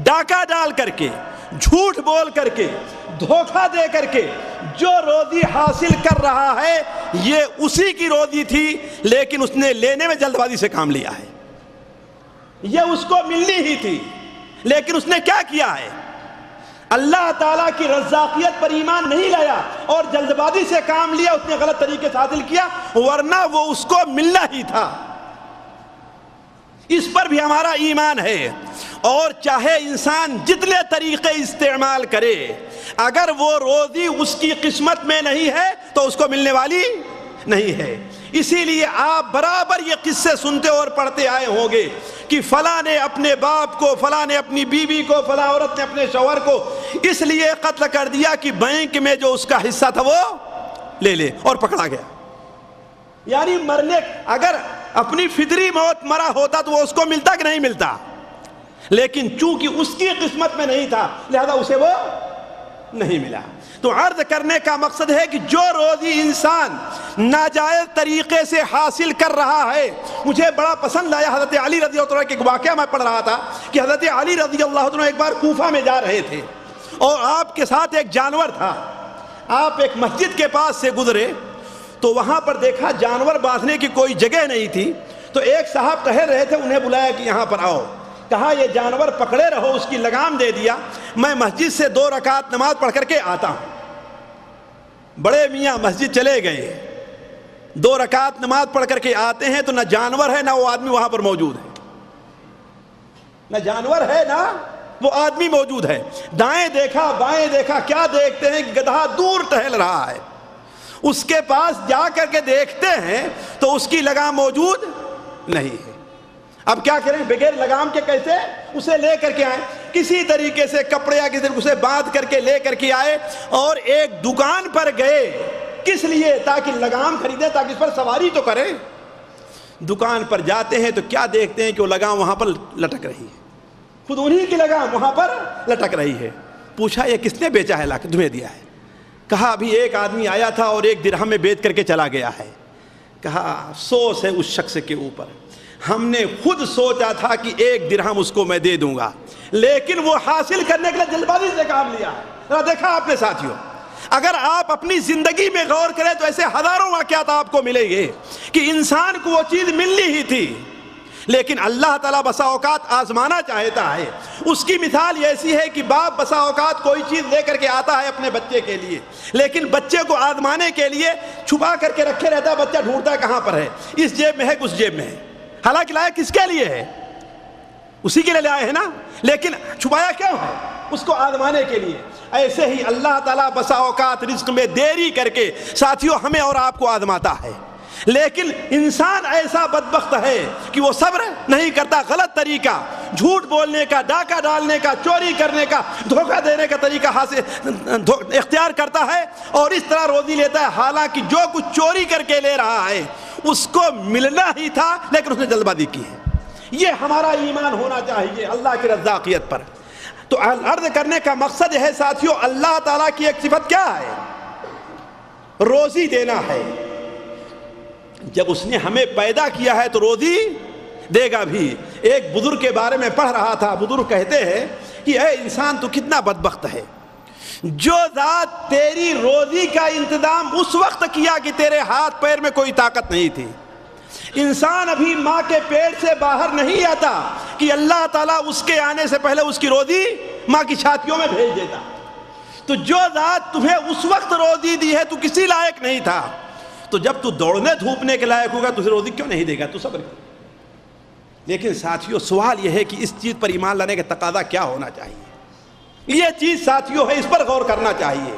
ڈاکہ ڈال کر کے, جھوٹ بول کر کے, دھوکہ دے کر کے جو روزی حاصل کر رہا ہے یہ اسی کی روزی تھی, لیکن اس نے لینے میں جلد بازی سے کام لیا ہے. یہ اس کو ملنی ہی تھی, لیکن اس نے کیا کیا ہے؟ اللہ تعالیٰ کی رزاقیت پر ایمان نہیں لایا اور جلد بازی سے کام لیا. اس نے غلط طریقے سے حاصل کیا, ورنہ وہ اس کو ملنا ہی تھا. اس پر بھی ہمارا ایمان ہے. اور چاہے انسان جتنے طریقے استعمال کرے, اگر وہ روزی اس کی قسمت میں نہیں ہے تو اس کو ملنے والی نہیں ہے. اسی لیے آپ برابر یہ قصے سنتے اور پڑھتے آئے ہوں گے کہ فلاں نے اپنے باپ کو, فلاں نے اپنی بیوی کو, فلاں عورت نے اپنے شوہر کو اس لیے قتل کر دیا کہ بینک میں جو اس کا حصہ تھا وہ لے لے, اور پکڑا گیا. یعنی مرنے, اگر اپنی فطری موت مرا ہوتا تو وہ اس کو ملتا کہ نہیں ملتا؟ لیکن چونکہ اس کی قسمت میں نہیں تھا لہذا اسے وہ نہیں ملا. تو عرض کرنے کا مقصد ہے کہ جو روزی انسان ناجائز طریقے سے حاصل کر رہا ہے, مجھے بڑا پسند آیا حضرت علی رضی اللہ عنہ کے ایک واقعہ میں پڑھ رہا تھا کہ حضرت علی رضی اللہ عنہ ایک بار کوفہ میں جا رہے تھے اور آپ کے ساتھ ایک جانور تھا. آپ ایک مسجد کے پاس سے گزرے تو وہاں پر دیکھا جانور باندھنے کی کوئی جگہ نہیں تھی, تو ایک صاحب ٹہل رہے تھے, انہیں بلایا کہ یہاں پر آؤ. کہا یہ جانور پکڑے رہو, اس کی لگام دے دیا, میں مسجد سے 2 رکعت نماز پڑھ کر کے آتا ہوں. بڑے میاں مسجد چلے گئے, 2 رکعت نماز پڑھ کر کے آتے ہیں تو نہ جانور ہے نہ وہ آدمی وہاں پر موجود ہے. نہ جانور ہے نہ وہ آدمی موجود ہے. دائیں دیکھا بائیں دیکھا, کیا دیکھتے ہیں کہ گدھا دور ٹہل رہا ہے. اس کے پاس جا کر کے دیکھتے ہیں تو اس کی لگام موجود نہیں ہے۔ اب کیا کریں؟ بغیر لگام کے کیسے اسے لے کر کے آئیں؟ کسی طریقے سے کپڑے یا کسی طریقے اسے باندھ کر کے لے کر کے آئے اور ایک دکان پر گئے۔ کس لیے؟ تاکہ لگام خریدیں، تاکہ اس پر سواری تو کریں۔ دکان پر جاتے ہیں تو کیا دیکھتے ہیں کہ وہ لگام وہاں پر لٹک رہی ہے، خود انہی کی لگام وہاں پر لٹک رہی ہے۔ پوچھا یہ کس نے بیچا ہے؟ لا کے تمہیں دیا ہے؟ کہا ابھی ایک آدمی آیا تھا اور 1 درہم میں بیچ کر کے چلا گیا ہے۔ کہا افسوس ہے اس شخص کے اوپر، ہم نے خود سوچا تھا کہ 1 درہم اس کو میں دے دوں گا، لیکن وہ حاصل کرنے کے لیے جلد بازی سے کام لیا ہے۔ ذرا دیکھا آپ نے ساتھیوں، اگر آپ اپنی زندگی میں غور کریں تو ایسے ہزاروں واقعات آپ کو ملیں گے کہ انسان کو وہ چیز ملنی ہی تھی، لیکن اللہ تعالیٰ بسا اوقات آزمانا چاہتا ہے۔ اس کی مثال ایسی ہے کہ باپ بسا اوقات کوئی چیز لے کر کے آتا ہے اپنے بچے کے لیے، لیکن بچے کو آزمانے کے لیے چھپا کر کے رکھے رہتا ہے۔ بچہ ڈھونڈتا ہے کہاں پر ہے، اس جیب میں ہے، اس جیب میں ہے، حالانکہ لایا کس کے لیے ہے؟ اسی کے لیے لائے ہیں نا، لیکن چھپایا کیوں ہے؟ اس کو آزمانے کے لیے۔ ایسے ہی اللہ تعالیٰ بسا اوقات رزق میں دیری کر کے ساتھیوں ہمیں اور آپ کو آزماتا ہے، لیکن انسان ایسا بدبخت ہے کہ وہ صبر نہیں کرتا۔ غلط طریقہ، جھوٹ بولنے کا، ڈاکہ ڈالنے کا، چوری کرنے کا، دھوکہ دینے کا طریقہ اختیار کرتا ہے اور اس طرح روزی لیتا ہے، حالانکہ جو کچھ چوری کر کے لے رہا ہے اس کو ملنا ہی تھا، لیکن اس نے جلد بازی کی ہے۔ یہ ہمارا ایمان ہونا چاہیے اللہ کی رزاقیت پر۔ تو عرض کرنے کا مقصد ہے ساتھیوں، اللہ تعالیٰ کی ایک صفت کیا ہے؟ روزی دینا ہے۔ جب اس نے ہمیں پیدا کیا ہے تو روزی دے گا بھی۔ ایک بزرگ کے بارے میں پڑھ رہا تھا، بزرگ کہتے ہیں کہ اے انسان تو کتنا بدبخت ہے، جو ذات تیری روزی کا انتظام اس وقت کیا کہ تیرے ہاتھ پیر میں کوئی طاقت نہیں تھی۔ انسان ابھی ماں کے پیٹ سے باہر نہیں آتا کہ اللہ تعالیٰ اس کے آنے سے پہلے اس کی روزی ماں کی چھاتیوں میں بھیج دیتا۔ تو جو ذات تمہیں اس وقت روزی دی ہے، تو کسی لائق نہیں تھا، تو جب تو دوڑنے دھوپنے کے لائق ہوگا تو اسے روزی کیوں نہیں دے گا؟ تو صبر کر۔ لیکن ساتھیوں سوال یہ ہے کہ اس چیز پر ایمان لانے کا تقاضا کیا ہونا چاہیے؟ یہ چیز ساتھیوں ہے، اس پر غور کرنا چاہیے۔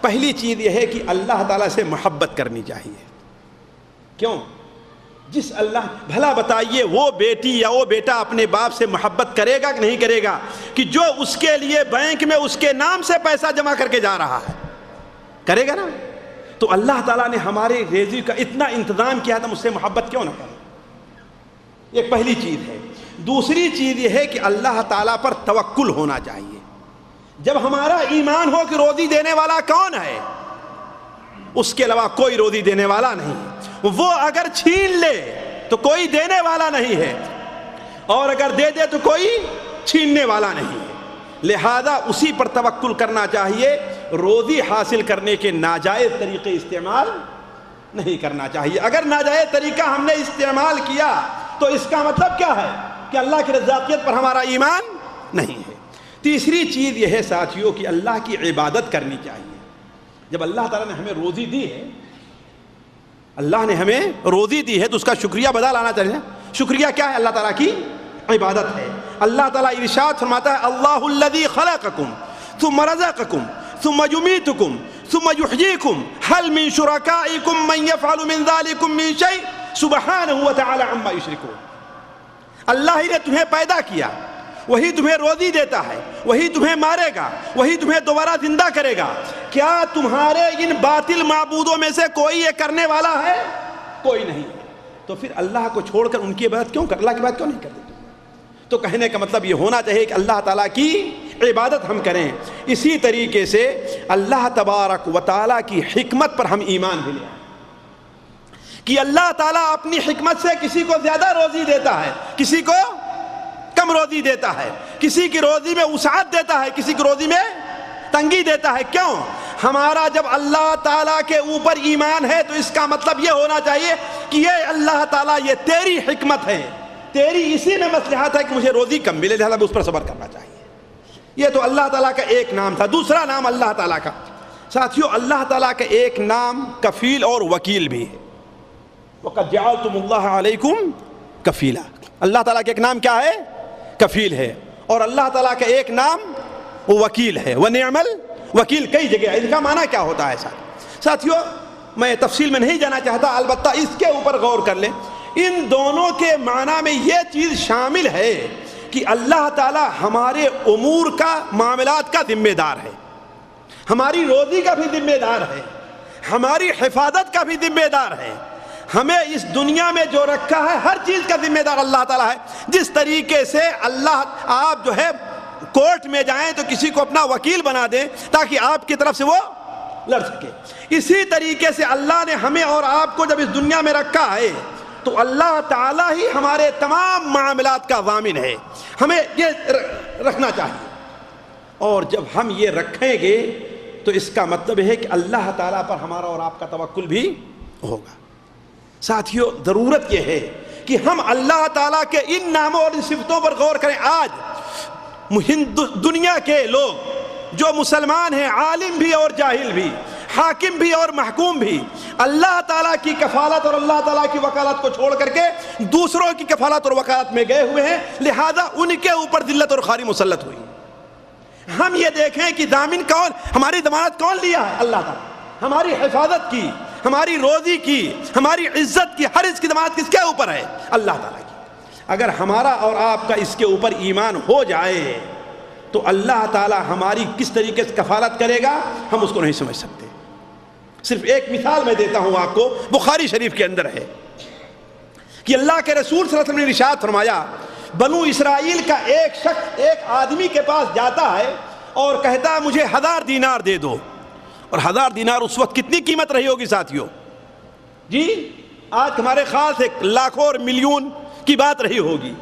پہلی چیز یہ ہے کہ اللہ تعالیٰ سے محبت کرنی چاہیے۔ کیوں؟ جس اللہ، بھلا بتائیے وہ بیٹی یا وہ بیٹا اپنے باپ سے محبت کرے گا کہ نہیں کرے گا کہ جو اس کے لیے بینک میں اس کے نام سے پیسہ جمع کر کے جا رہا ہے؟ کرے گا نا؟ تو اللہ تعالیٰ نے ہمارے رزق کا اتنا انتظام کیا تھا، مجھ سے محبت کیوں نہ کریں؟ یہ پہلی چیز ہے۔ دوسری چیز یہ ہے کہ اللہ تعالیٰ پر توکل ہونا چاہیے۔ جب ہمارا ایمان ہو کہ روزی دینے والا کون ہے، اس کے علاوہ کوئی روزی دینے والا نہیں، وہ اگر چھین لے تو کوئی دینے والا نہیں ہے، اور اگر دے دے تو کوئی چھیننے والا نہیں ہے، لہذا اسی پر توکل کرنا چاہیے۔ روزی حاصل کرنے کے ناجائز طریقے استعمال نہیں کرنا چاہیے۔ اگر ناجائز طریقہ ہم نے استعمال کیا تو اس کا مطلب کیا ہے؟ کہ اللہ کی رضاقیت پر ہمارا ایمان نہیں ہے۔ تیسری چیز یہ ہے ساتھیوں کہ اللہ کی عبادت کرنی چاہیے۔ جب اللہ تعالیٰ نے ہمیں روزی دی ہے، اللہ نے ہمیں روزی دی ہے تو اس کا شکریہ بدا لانا چاہیے۔ شکریہ کیا ہے؟ اللہ تعالیٰ کی عبادت ہے۔ اللہ تعالیٰ ارشاد فرماتا ہے اللہ الذی خلقکم ثم رزقکم ثم یمیتکم ثم یحییکم هل من شرکائکم من یفعل من ذلکم من شیء سبحانہ وتعالی عما یشرکون۔ اللہ ہی نے تمہیں پیدا کیا، وہی تمہیں روزی دیتا ہے، وہی تمہیں مارے گا، وہی تمہیں دوبارہ زندہ کرے گا۔ کیا تمہارے ان باطل معبودوں میں سے کوئی یہ کرنے والا ہے؟ کوئی نہیں۔ تو پھر اللہ کو چھوڑ کر ان کی عبادت کیوں کر، اللہ کی بات کیوں نہیں کرتے؟ تو کہنے کا مطلب یہ ہونا چاہیے کہ اللہ تعالیٰ کی عبادت ہم کریں۔ اسی طریقے سے اللہ تبارک و تعالیٰ کی حکمت پر ہم ایمان بھی لیں کہ اللہ تعالیٰ اپنی حکمت سے کسی کو زیادہ روزی دیتا ہے، کسی کو کم روزی دیتا ہے، کسی کی روزی میں وسعت دیتا ہے، کسی کی روزی میں تنگی دیتا ہے۔ کیوں؟ ہمارا جب اللہ تعالیٰ کے اوپر ایمان ہے تو اس کا مطلب یہ ہونا چاہیے کہ یہ اللہ تعالیٰ یہ تیری حکمت ہے، تیری اسی میں مصلحت ہے کہ مجھے روزی کم ملے، لہذا اس پر صبر کرنا چاہیے۔ یہ تو اللہ تعالیٰ کا ایک نام تھا۔ دوسرا نام اللہ تعالیٰ کا ساتھیوں، اللہ تعالیٰ کا ایک نام کفیل اور وکیل بھی ہے۔ وَقَدْ جَعَلْتُمُ اللَّهَ عَلَيْكُمْ كَفِيلًا۔ اللہ تعالیٰ کا ایک نام کیا ہے؟ کفیل ہے۔ اور اللہ تعالیٰ کا ایک نام وکیل ہے۔ وَنِعْمَ الْوَكِيلُ کئی جگہ ہے۔ ان کا معنی کیا ہوتا ہے ساتھیوں؟ میں تفصیل میں نہیں جانا چاہتا، البتہ اس کے اوپر غور کر لیں۔ ان دونوں کے معنی میں یہ چیز شامل ہے کہ اللہ تعالی ہمارے امور کا، معاملات کا ذمہ دار ہے، ہماری روزی کا بھی ذمہ دار ہے، ہماری حفاظت کا بھی ذمہ دار ہے، ہمیں اس دنیا میں جو رکھا ہے ہر چیز کا ذمہ دار اللہ تعالیٰ ہے۔ جس طریقے سے اللہ، آپ جو ہے کورٹ میں جائیں تو کسی کو اپنا وکیل بنا دیں تاکہ آپ کی طرف سے وہ لڑ سکے، اسی طریقے سے اللہ نے ہمیں اور آپ کو جب اس دنیا میں رکھا ہے تو اللہ تعالیٰ ہی ہمارے تمام معاملات کا ضامن ہے، ہمیں یہ رکھنا چاہیے۔ اور جب ہم یہ رکھیں گے تو اس کا مطلب ہے کہ اللہ تعالیٰ پر ہمارا اور آپ کا توکل بھی ہوگا۔ ساتھیو، ضرورت یہ ہے کہ ہم اللہ تعالیٰ کے ان ناموں اور ان صفتوں پر غور کریں۔ آج دنیا کے لوگ جو مسلمان ہیں، عالم بھی اور جاہل بھی، حاکم بھی اور محکوم بھی، اللہ تعالیٰ کی کفالت اور اللہ تعالیٰ کی وکالت کو چھوڑ کر کے دوسروں کی کفالت اور وکالت میں گئے ہوئے ہیں، لہذا ان کے اوپر ذلت اور خواری مسلط ہوئی۔ ہم یہ دیکھیں کہ ضامن کون، ہماری ضمانت کون لیا ہے؟ اللہ تعالیٰ۔ ہماری حفاظت کی، ہماری روزی کی، ہماری عزت کی، ہر اس کی ضمانت کس کے اوپر ہے؟ اللہ تعالیٰ کی۔ اگر ہمارا اور آپ کا اس کے اوپر ایمان ہو جائے تو اللہ تعالیٰ ہماری کس طریقے سے کفالت کرے گا ہم اس کو نہیں سمجھ سکتے۔ صرف ایک مثال میں دیتا ہوں آپ کو، بخاری شریف کے اندر ہے کہ اللہ کے رسول صلی اللہ علیہ وسلم نے ارشاد فرمایا، بنو اسرائیل کا ایک شخص ایک آدمی کے پاس جاتا ہے اور کہتا ہے مجھے 1000 دینار دے دو، اور 1000 دینار اس وقت کتنی قیمت رہی ہوگی ساتھیوں؟ جی آج ہمارے خیال سے لاکھوں اور ملین کی بات رہی ہوگی۔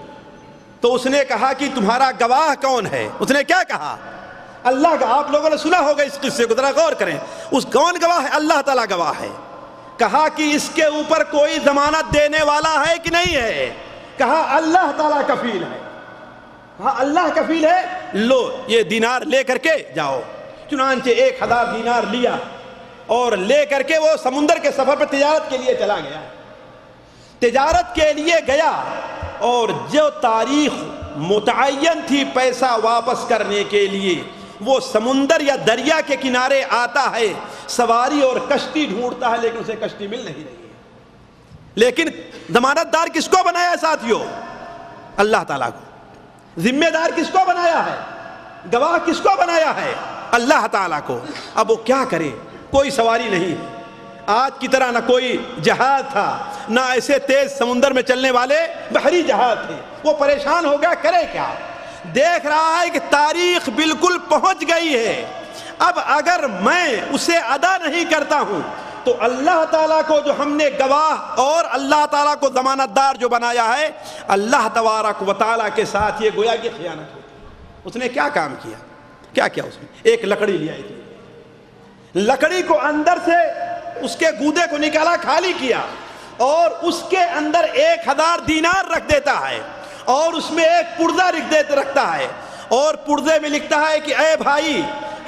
تو اس نے کہا کہ تمہارا گواہ کون ہے؟ اس نے کیا کہا؟ اللہ کا۔ آپ لوگوں نے سنا ہوگا اس قصے کو، ذرا غور کریں۔ اس کون گواہ ہے؟ اللہ تعالیٰ گواہ ہے۔ کہا کہ اس کے اوپر کوئی ضمانت دینے والا ہے کہ نہیں ہے؟ کہا اللہ تعالیٰ کفیل ہے۔ کہا اللہ کفیل ہے، لو یہ دینار لے کر کے جاؤ۔ چنانچہ 1000 دینار لیا اور لے کر کے وہ سمندر کے سفر پر تجارت کے لیے چلا گیا۔ تجارت کے لیے گیا اور جو تاریخ متعین تھی پیسہ واپس کرنے کے لیے، وہ سمندر یا دریا کے کنارے آتا ہے، سواری اور کشتی ڈھونڈتا ہے لیکن اسے کشتی مل نہیں رہی ہے۔ لیکن ضمانت دار کس کو بنایا ہے ساتھیوں؟ اللہ تعالیٰ کو۔ ذمہ دار کس کو بنایا ہے؟ گواہ کس کو بنایا ہے؟ اللہ تعالیٰ کو۔ اب وہ کیا کرے؟ کوئی سواری نہیں، آج کی طرح نہ کوئی جہاز تھا، نہ ایسے تیز سمندر میں چلنے والے بحری جہاز تھے۔ وہ پریشان ہو گیا، کرے کیا؟ دیکھ رہا ہے کہ تاریخ بالکل پہنچ گئی ہے، اب اگر میں اسے ادا نہیں کرتا ہوں تو اللہ تعالیٰ کو جو ہم نے گواہ اور اللہ تعالیٰ کو ضمانت دار جو بنایا ہے، اللہ تبارک و تعالیٰ کے ساتھ یہ گویا کہ خیانت ہوتی۔ اس نے کیا کام کیا؟ کیا کیا؟ اس نے ایک لکڑی لیا، لکڑی کو اندر سے اس کے گودے کو نکالا، خالی کیا اور اس کے اندر 1000 دینار رکھ دیتا ہے اور اس میں ایک پردہ رکھتا ہے اور پردے میں لکھتا ہے کہ اے بھائی،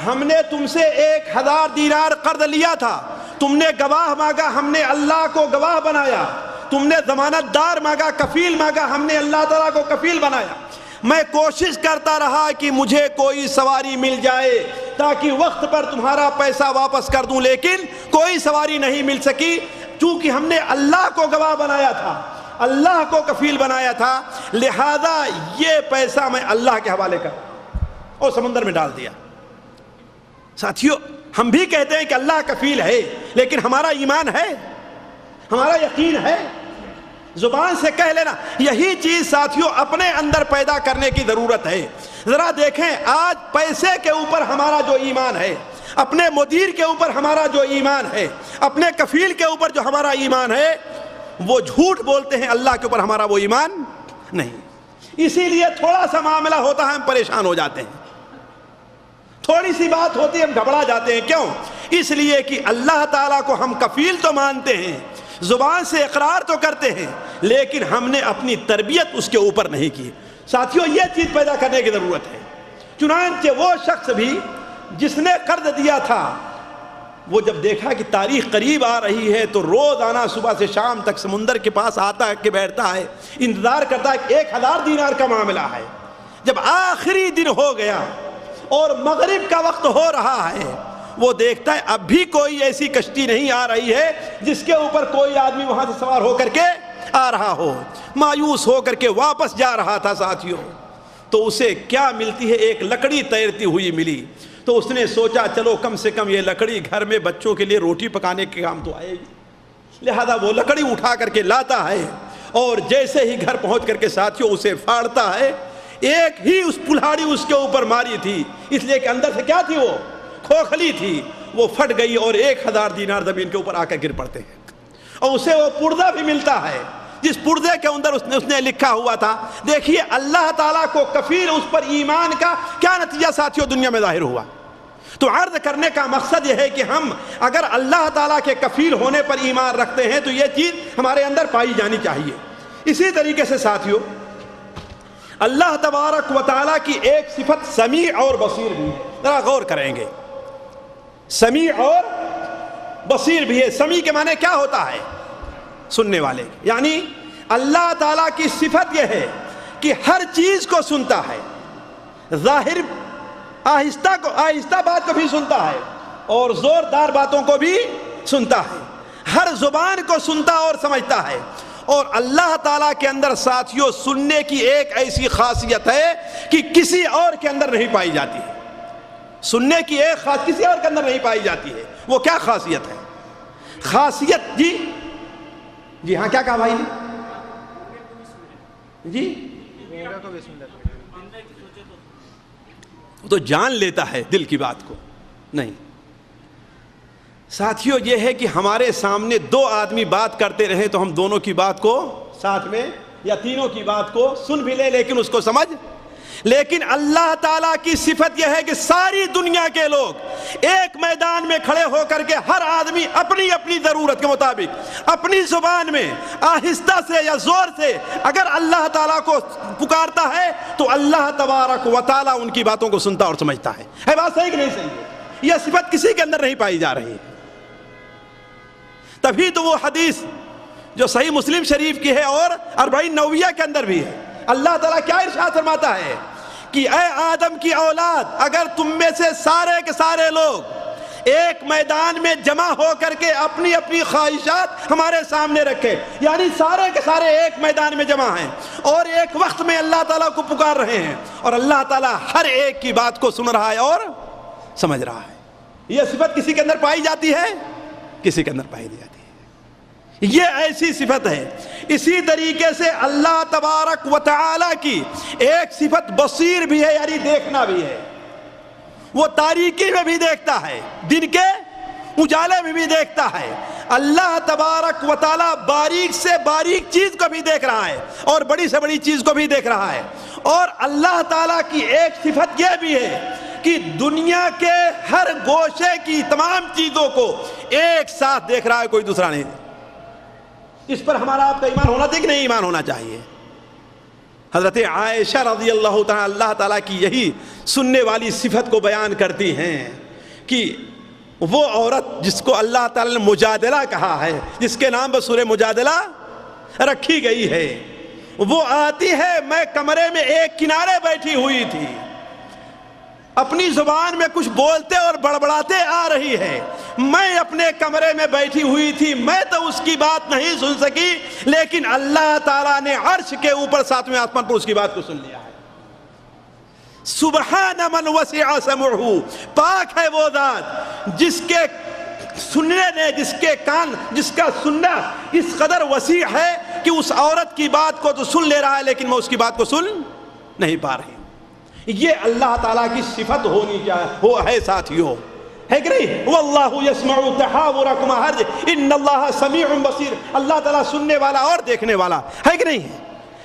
ہم نے تم سے 1000 دینار قرض لیا تھا، تم نے گواہ مانگا، ہم نے اللہ کو گواہ بنایا، تم نے ضمانت دار مانگا، کفیل مانگا، ہم نے اللہ تعالیٰ کو کفیل بنایا۔ میں کوشش کرتا رہا کہ مجھے کوئی سواری مل جائے تاکہ وقت پر تمہارا پیسہ واپس کر دوں، لیکن کوئی سواری نہیں مل سکی، چونکہ ہم نے اللہ کو گواہ بنایا تھا، اللہ کو کفیل بنایا تھا، لہذا یہ پیسہ میں اللہ کے حوالے کر اور سمندر میں ڈال دیا۔ ساتھیو، ہم بھی کہتے ہیں کہ اللہ کفیل ہے، لیکن ہمارا ایمان ہے، ہمارا یقین ہے؟ زبان سے کہہ لینا، یہی چیز ساتھیوں اپنے اندر پیدا کرنے کی ضرورت ہے۔ ذرا دیکھیں آج پیسے کے اوپر ہمارا جو ایمان ہے، اپنے مدیر کے اوپر ہمارا جو ایمان ہے، اپنے کفیل کے اوپر جو ہمارا ایمان ہے، وہ جھوٹ بولتے ہیں، اللہ کے اوپر ہمارا وہ ایمان نہیں۔ اسی لیے تھوڑا سا معاملہ ہوتا ہے ہم پریشان ہو جاتے ہیں، تھوڑی سی بات ہوتی ہے ہم گھبرا جاتے ہیں۔ کیوں؟ اس لیے کہ اللہ تعالیٰ کو ہم کفیل تو مانتے ہیں، زبان سے اقرار تو کرتے ہیں، لیکن ہم نے اپنی تربیت اس کے اوپر نہیں کی۔ ساتھیوں، یہ چیز پیدا کرنے کی ضرورت ہے۔ چنانچہ وہ شخص بھی جس نے قرض دیا تھا، وہ جب دیکھا کہ تاریخ قریب آ رہی ہے تو روزانہ صبح سے شام تک سمندر کے پاس آتا ہے کہ بیٹھتا ہے، انتظار کرتا ہے کہ 1000 دینار کا معاملہ ہے۔ جب آخری دن ہو گیا اور مغرب کا وقت ہو رہا ہے، وہ دیکھتا ہے اب بھی کوئی ایسی کشتی نہیں آ رہی ہے جس کے اوپر کوئی آدمی وہاں سے سوار ہو کر کے آ رہا ہو، مایوس ہو کر کے واپس جا رہا تھا ساتھیوں، تو اسے کیا ملتی ہے؟ ایک لکڑی تیرتی ہوئی ملی۔ تو اس نے سوچا چلو کم سے کم یہ لکڑی گھر میں بچوں کے لیے روٹی پکانے کے کام تو آئے گی، لہذا وہ لکڑی اٹھا کر کے لاتا ہے، اور جیسے ہی گھر پہنچ کر کے ساتھیوں اسے پھاڑتا ہے، ایک ہی اس کلہاڑی اس کے اوپر ماری تھی، اس لیے کہ اندر سے کیا تھی؟ وہ کھوکھلی تھی، وہ پھٹ گئی اور 1000 دینار زمین کے اوپر آ کر گر پڑتے ہیں۔ اور اسے وہ پردہ بھی ملتا ہے جس پردے کے اندر اس نے لکھا ہوا تھا۔ دیکھیے اللہ تعالیٰ کو کفیل اس پر ایمان کا کیا نتیجہ ساتھیوں دنیا میں ظاہر ہوا۔ تو عرض کرنے کا مقصد یہ ہے کہ ہم اگر اللہ تعالیٰ کے کفیل ہونے پر ایمان رکھتے ہیں تو یہ چیز ہمارے اندر پائی جانی چاہیے۔ اسی طریقے سے ساتھیوں اللہ تبارک و تعالیٰ کی ایک صفت سمیع اور بصیر بھی ہے، ذرا غور کریں گے، سمیع اور بصیر بھی ہے۔ سمیع کے معنی کیا ہوتا ہے؟ سننے والے، یعنی اللہ تعالیٰ کی صفت یہ ہے کہ ہر چیز کو سنتا ہے، ظاہر آہستہ بات کو بھی سنتا ہے اور زوردار باتوں کو بھی سنتا ہے، ہر زبان کو سنتا اور سمجھتا ہے۔ اور اللہ تعالیٰ کے اندر ساتھیوں سننے کی ایک ایسی خاصیت ہے کہ کسی اور کے اندر نہیں پائی جاتی ہے۔ سننے کی ایک خاص کسی اور کے اندر نہیں پائی جاتی ہے۔ وہ کیا خاصیت ہے؟ خاصیت جی ہاں، کیا کہا بھائی نے؟ جی تو جان لیتا ہے دل کی بات کو نہیں۔ ساتھیوں یہ ہے کہ ہمارے سامنے 2 آدمی بات کرتے رہیں تو ہم دونوں کی بات کو ساتھ میں یا تینوں کی بات کو سن بھی لیں لیکن اس کو سمجھ، لیکن اللہ تعالیٰ کی صفت یہ ہے کہ ساری دنیا کے لوگ ایک میدان میں کھڑے ہو کر کے ہر آدمی اپنی اپنی ضرورت کے مطابق اپنی زبان میں آہستہ سے یا زور سے اگر اللہ تعالیٰ کو پکارتا ہے تو اللہ تبارک و تعالیٰ ان کی باتوں کو سنتا اور سمجھتا ہے۔ ہے بات صحیح کہ نہیں صحیح ہے؟ یہ صفت کسی کے اندر نہیں پائی جا رہی ہے۔ تبھی تو وہ حدیث جو صحیح مسلم شریف کی ہے اور 40 نوویہ کے اندر بھی ہے، اللہ تعالیٰ کیا ارشاد فرماتا ہے کہ اے آدم کی اولاد، اگر تم میں سے سارے کے سارے لوگ ایک میدان میں جمع ہو کر کے اپنی اپنی خواہشات ہمارے سامنے رکھے، یعنی سارے کے سارے ایک میدان میں جمع ہیں اور ایک وقت میں اللہ تعالیٰ کو پکار رہے ہیں اور اللہ تعالیٰ ہر ایک کی بات کو سن رہا ہے اور سمجھ رہا ہے، یہ صفت کسی کے اندر پائی جاتی ہے؟ کسی کے اندر پائی نہیں جاتی ہے۔ یہ ایسی صفت ہے۔ اسی طریقے سے اللہ تبارک و تعالی کی ایک صفت بصیر بھی ہے، یعنی دیکھنا بھی ہے۔ وہ تاریکی میں بھی دیکھتا ہے، دن کے اجالے میں بھی دیکھتا ہے۔ اللہ تبارک و تعالی باریک سے باریک چیز کو بھی دیکھ رہا ہے اور بڑی سے بڑی چیز کو بھی دیکھ رہا ہے۔ اور اللہ تعالی کی ایک صفت یہ بھی ہے کہ دنیا کے ہر گوشے کی تمام چیزوں کو ایک ساتھ دیکھ رہا ہے، کوئی دوسرا نہیں۔ اس پر ہمارا آپ کا ایمان ہونا چاہیے کہ نہیں ایمان ہونا چاہیے؟ حضرت عائشہ رضی اللہ تعالیٰ اللہ تعالیٰ کی یہی سننے والی صفت کو بیان کرتی ہیں کہ وہ عورت جس کو اللہ تعالیٰ نے مجادلہ کہا ہے، جس کے نام پر سورہ مجادلہ رکھی گئی ہے، وہ آتی ہے، میں کمرے میں ایک کنارے بیٹھی ہوئی تھی، اپنی زبان میں کچھ بولتے اور بڑبڑاتے آ رہی ہے، میں اپنے کمرے میں بیٹھی ہوئی تھی، میں تو اس کی بات نہیں سن سکی، لیکن اللہ تعالیٰ نے عرش کے اوپر 7ویں آسمان پر اس کی بات کو سن لیا ہے۔ سبحان من وسع سمعہ، پاک ہے وہ ذات جس کے سننے نے، جس کے کان، جس کا سننا اس قدر وسیع ہے کہ اس عورت کی بات کو تو سن لے رہا ہے لیکن میں اس کی بات کو سن نہیں پا رہی۔ یہ اللہ تعالیٰ کی صفت ہونی چاہیے، وہ ہے ساتھیوں، ہے کہ نہیں؟ واللہ یسمع تحاورکما، ان اللہ سمیع بصیر، اللہ تعالیٰ سننے والا اور دیکھنے والا ہے کہ نہیں؟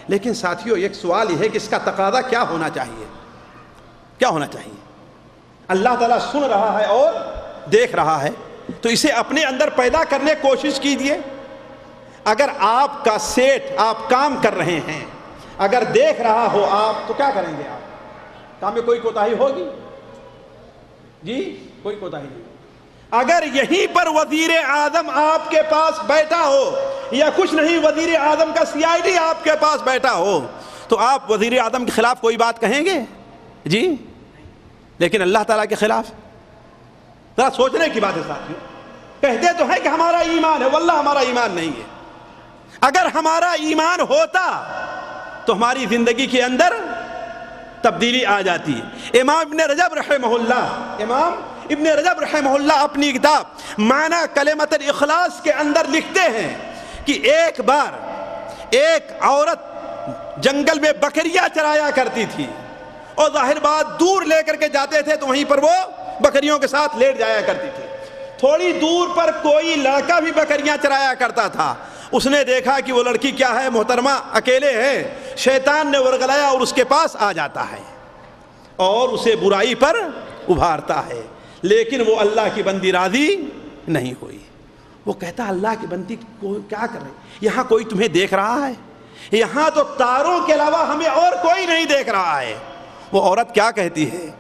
لیکن ساتھیوں ایک سوال یہ ہے کہ اس کا تقاضا کیا ہونا چاہیے؟ کیا ہونا چاہیے؟ اللہ تعالیٰ سن رہا ہے اور دیکھ رہا ہے تو اسے اپنے اندر پیدا کرنے کی کوشش کیجئے۔ اگر آپ کا سیٹ، آپ کام کر رہے ہیں، اگر دیکھ رہا ہو آپ تو کیا کریں گے؟ آپ کام میں کوئی کوتاہی ہوگی؟ جی کوئی کوتاہی نہیں۔ اگر یہیں پر وزیر اعظم آپ کے پاس بیٹھا ہو یا کچھ نہیں، وزیر اعظم کا CID آپ کے پاس بیٹھا ہو تو آپ وزیر اعظم کے خلاف کوئی بات کہیں گے؟ جی لیکن اللہ تعالیٰ کے خلاف ذرا سوچنے کی بات ہے ساتھیوں۔ کہتے تو ہے کہ ہمارا ایمان ہے، واللہ ہمارا ایمان نہیں ہے، اگر ہمارا ایمان ہوتا تو ہماری زندگی کے اندر تبدیلی آ جاتی ہے۔ امام ابن رجب رحمہ اللہ اپنی کتاب معنی کلمۃ الاخلاص کے اندر لکھتے ہیں کہ ایک بار ایک عورت جنگل میں بکریاں چرایا کرتی تھی، اور ظاہر بات دور لے کر کے جاتے تھے تو وہیں پر وہ بکریوں کے ساتھ لیٹ جایا کرتی تھی۔ تھوڑی دور پر کوئی لڑکا بھی بکریاں چرایا کرتا تھا، اس نے دیکھا کہ وہ لڑکی کیا ہے محترمہ اکیلے ہے، شیطان نے ورغلایا اور اس کے پاس آ جاتا ہے اور اسے برائی پر ابھارتا ہے، لیکن وہ اللہ کی بندی راضی نہیں ہوئی۔ وہ کہتا اللہ کی بندی کیا کر رہی، یہاں کوئی تمہیں دیکھ رہا ہے؟ یہاں تو تاروں کے علاوہ ہمیں اور کوئی نہیں دیکھ رہا ہے۔ وہ عورت کیا کہتی ہے،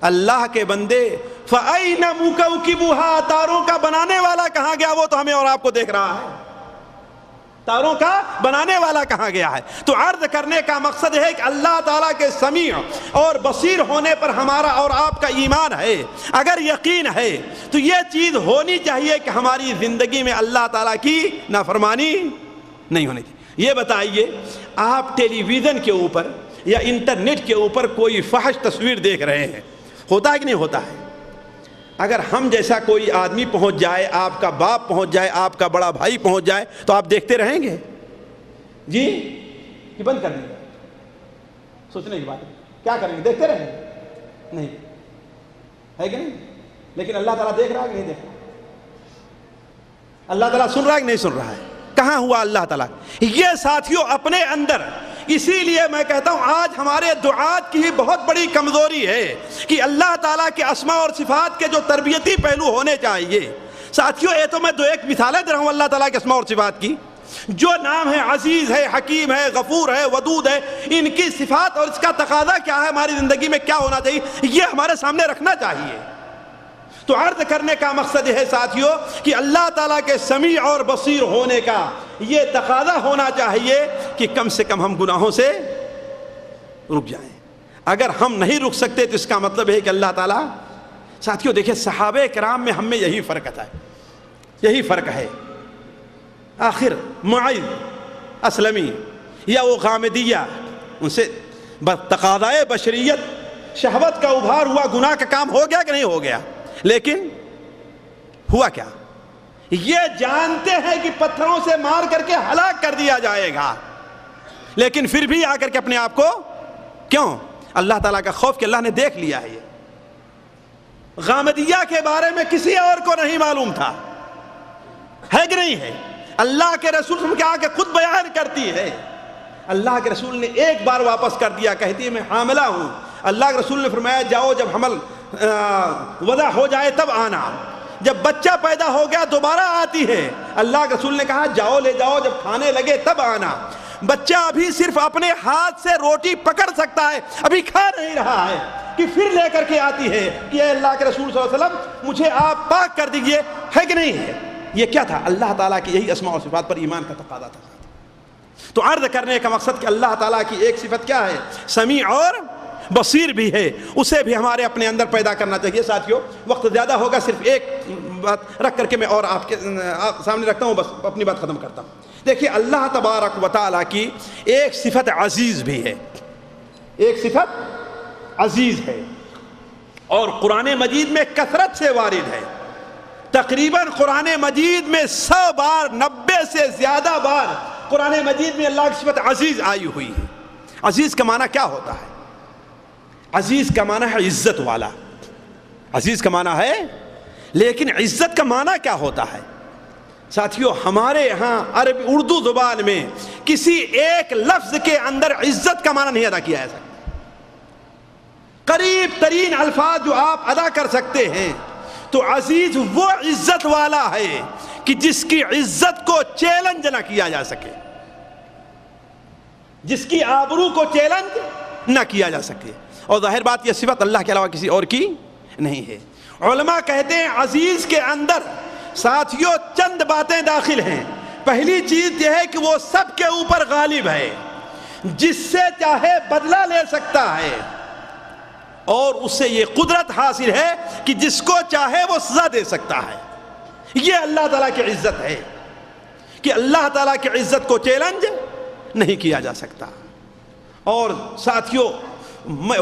اللہ کے بندے فَأَيْنَ مُكَوْكِبُهَا، تاروں کا بنانے والا کہاں گیا؟ وہ تو ہمیں اور آپ کو دیکھ رہا ہے، تاروں کا بنانے والا کہاں گیا ہے؟ تو عرض کرنے کا مقصد ہے کہ اللہ تعالیٰ کے سمیع اور بصیر ہونے پر ہمارا اور آپ کا ایمان ہے، اگر یقین ہے تو یہ چیز ہونی چاہیے کہ ہماری زندگی میں اللہ تعالیٰ کی نافرمانی نہیں ہونی چاہیے۔ یہ بتائیے آپ ٹیلی ویژن کے اوپر یا انٹرنیٹ کے اوپر کوئی فحش تصویر دیکھ رہے ہیں، ہوتا ہے کہ نہیں ہوتا ہے؟ اگر ہم جیسا کوئی آدمی پہنچ جائے، آپ کا باپ پہنچ جائے، آپ کا بڑا بھائی پہنچ جائے تو آپ دیکھتے رہیں گے؟ جی کہ بند کر دیں گے؟ سوچنے کی بات ہے، کیا کریں گے؟ دیکھتے رہیں گے؟ نہیں ہے کہ نہیں؟ لیکن اللہ تعالیٰ دیکھ رہا ہے کہ نہیں دیکھ رہا؟ اللہ تعالیٰ سن رہا ہے کہ نہیں سن رہا ہے؟ کہاں ہوا اللہ تعالیٰ؟ یہ ساتھیوں اپنے اندر، اسی لیے میں کہتا ہوں آج ہمارے دعات کی بہت بڑی کمزوری ہے کہ اللہ تعالیٰ کے اسماء اور صفات کے جو تربیتی پہلو ہونے چاہیے۔ ساتھیوں یہ تو میں دو ایک مثالیں دے رہا ہوں اللہ تعالیٰ کے اسماء اور صفات کی، جو نام ہے عزیز ہے، حکیم ہے، غفور ہے، ودود ہے، ان کی صفات اور اس کا تقاضا کیا ہے، ہماری زندگی میں کیا ہونا چاہیے، یہ ہمارے سامنے رکھنا چاہیے۔ تو عرض کرنے کا مقصد ہے ساتھیوں کہ اللہ تعالیٰ کے سمیع اور بصیر ہونے کا یہ تقاضا ہونا چاہیے کہ کم سے کم ہم گناہوں سے رک جائیں۔ اگر ہم نہیں رک سکتے تو اس کا مطلب ہے کہ اللہ تعالیٰ، ساتھیوں دیکھیں صحابہ کرام میں ہم میں یہی فرق تھا، یہی فرق ہے۔ آخر معاذ اسلمی یا وہ غامدیہ، ان سے تقاضائے بشریت، شہوت کا ابھار ہوا، گناہ کا کام ہو گیا کہ نہیں ہو گیا؟ لیکن ہوا کیا؟ یہ جانتے ہیں کہ پتھروں سے مار کر کے ہلاک کر دیا جائے گا، لیکن پھر بھی آ کر کے اپنے آپ کو، کیوں؟ اللہ تعالیٰ کا خوف کہ اللہ نے دیکھ لیا ہے۔ یہ غامدیہ کے بارے میں کسی اور کو نہیں معلوم تھا، ہے کہ نہیں ہے؟ اللہ کے رسول کے آ کے خود بیان کرتی ہے، اللہ کے رسول نے ایک بار واپس کر دیا، کہتی ہے میں حاملہ ہوں۔ اللہ کے رسول نے فرمایا جاؤ جب حمل وضع ہو جائے تب آنا، جب بچہ پیدا ہو گیا دوبارہ آتی ہے۔ اللہ کے رسول نے کہا جاؤ لے جاؤ جب کھانے لگے تب آنا۔ بچہ ابھی صرف اپنے ہاتھ سے روٹی پکڑ سکتا ہے، ابھی کھا نہیں رہا ہے، کہ پھر لے کر کے آتی ہے کہ اے اللہ کے رسول صلی اللہ علیہ وسلم مجھے آپ پاک کر دیجئے، ہے کہ نہیں ہے؟ یہ کیا تھا؟ اللہ تعالیٰ کی یہی اسماء و صفات پر ایمان کا تقاضا تھا۔ تو عرض کرنے کا مقصد کہ اللہ تعالیٰ کی ایک صفت کیا ہے؟ سمیع اور بصیر بھی ہے، اسے بھی ہمارے اپنے اندر پیدا کرنا چاہیے۔ ساتھیوں وقت زیادہ ہوگا، صرف ایک بات رکھ کر کے میں اور آپ کے سامنے رکھتا ہوں، بس اپنی بات ختم کرتا ہوں۔ دیکھیے اللہ تبارک و تعالیٰ کی ایک صفت عزیز بھی ہے، ایک صفت عزیز ہے، اور قرآن مجید میں کثرت سے وارد ہے۔ تقریباً قرآن مجید میں 100 بار، 90 سے زیادہ بار قرآن مجید میں اللہ کی صفت عزیز آئی ہوئی ہے۔ عزیز کا معنی کیا ہوتا ہے؟ عزیز کا معنی ہے عزت والا، عزیز کا معنی ہے، لیکن عزت کا معنی کیا ہوتا ہے؟ ساتھیوں ہمارے ہاں عربی اردو زبان میں کسی ایک لفظ کے اندر عزت کا معنی نہیں ادا کیا جا سکتا۔ قریب ترین الفاظ جو آپ ادا کر سکتے ہیں تو عزیز وہ عزت والا ہے کہ جس کی عزت کو چیلنج نہ کیا جا سکے، جس کی آبرو کو چیلنج نہ کیا جا سکے، اور ظاہر بات یہ صفت اللہ کے علاوہ کسی اور کی نہیں ہے۔ علماء کہتے ہیں عزیز کے اندر ساتھیوں چند باتیں داخل ہیں۔ پہلی چیز یہ ہے کہ وہ سب کے اوپر غالب ہے، جس سے چاہے بدلہ لے سکتا ہے، اور اس سے یہ قدرت حاصل ہے کہ جس کو چاہے وہ سزا دے سکتا ہے۔ یہ اللہ تعالیٰ کی عزت ہے کہ اللہ تعالیٰ کی عزت کو چیلنج نہیں کیا جا سکتا. اور ساتھیوں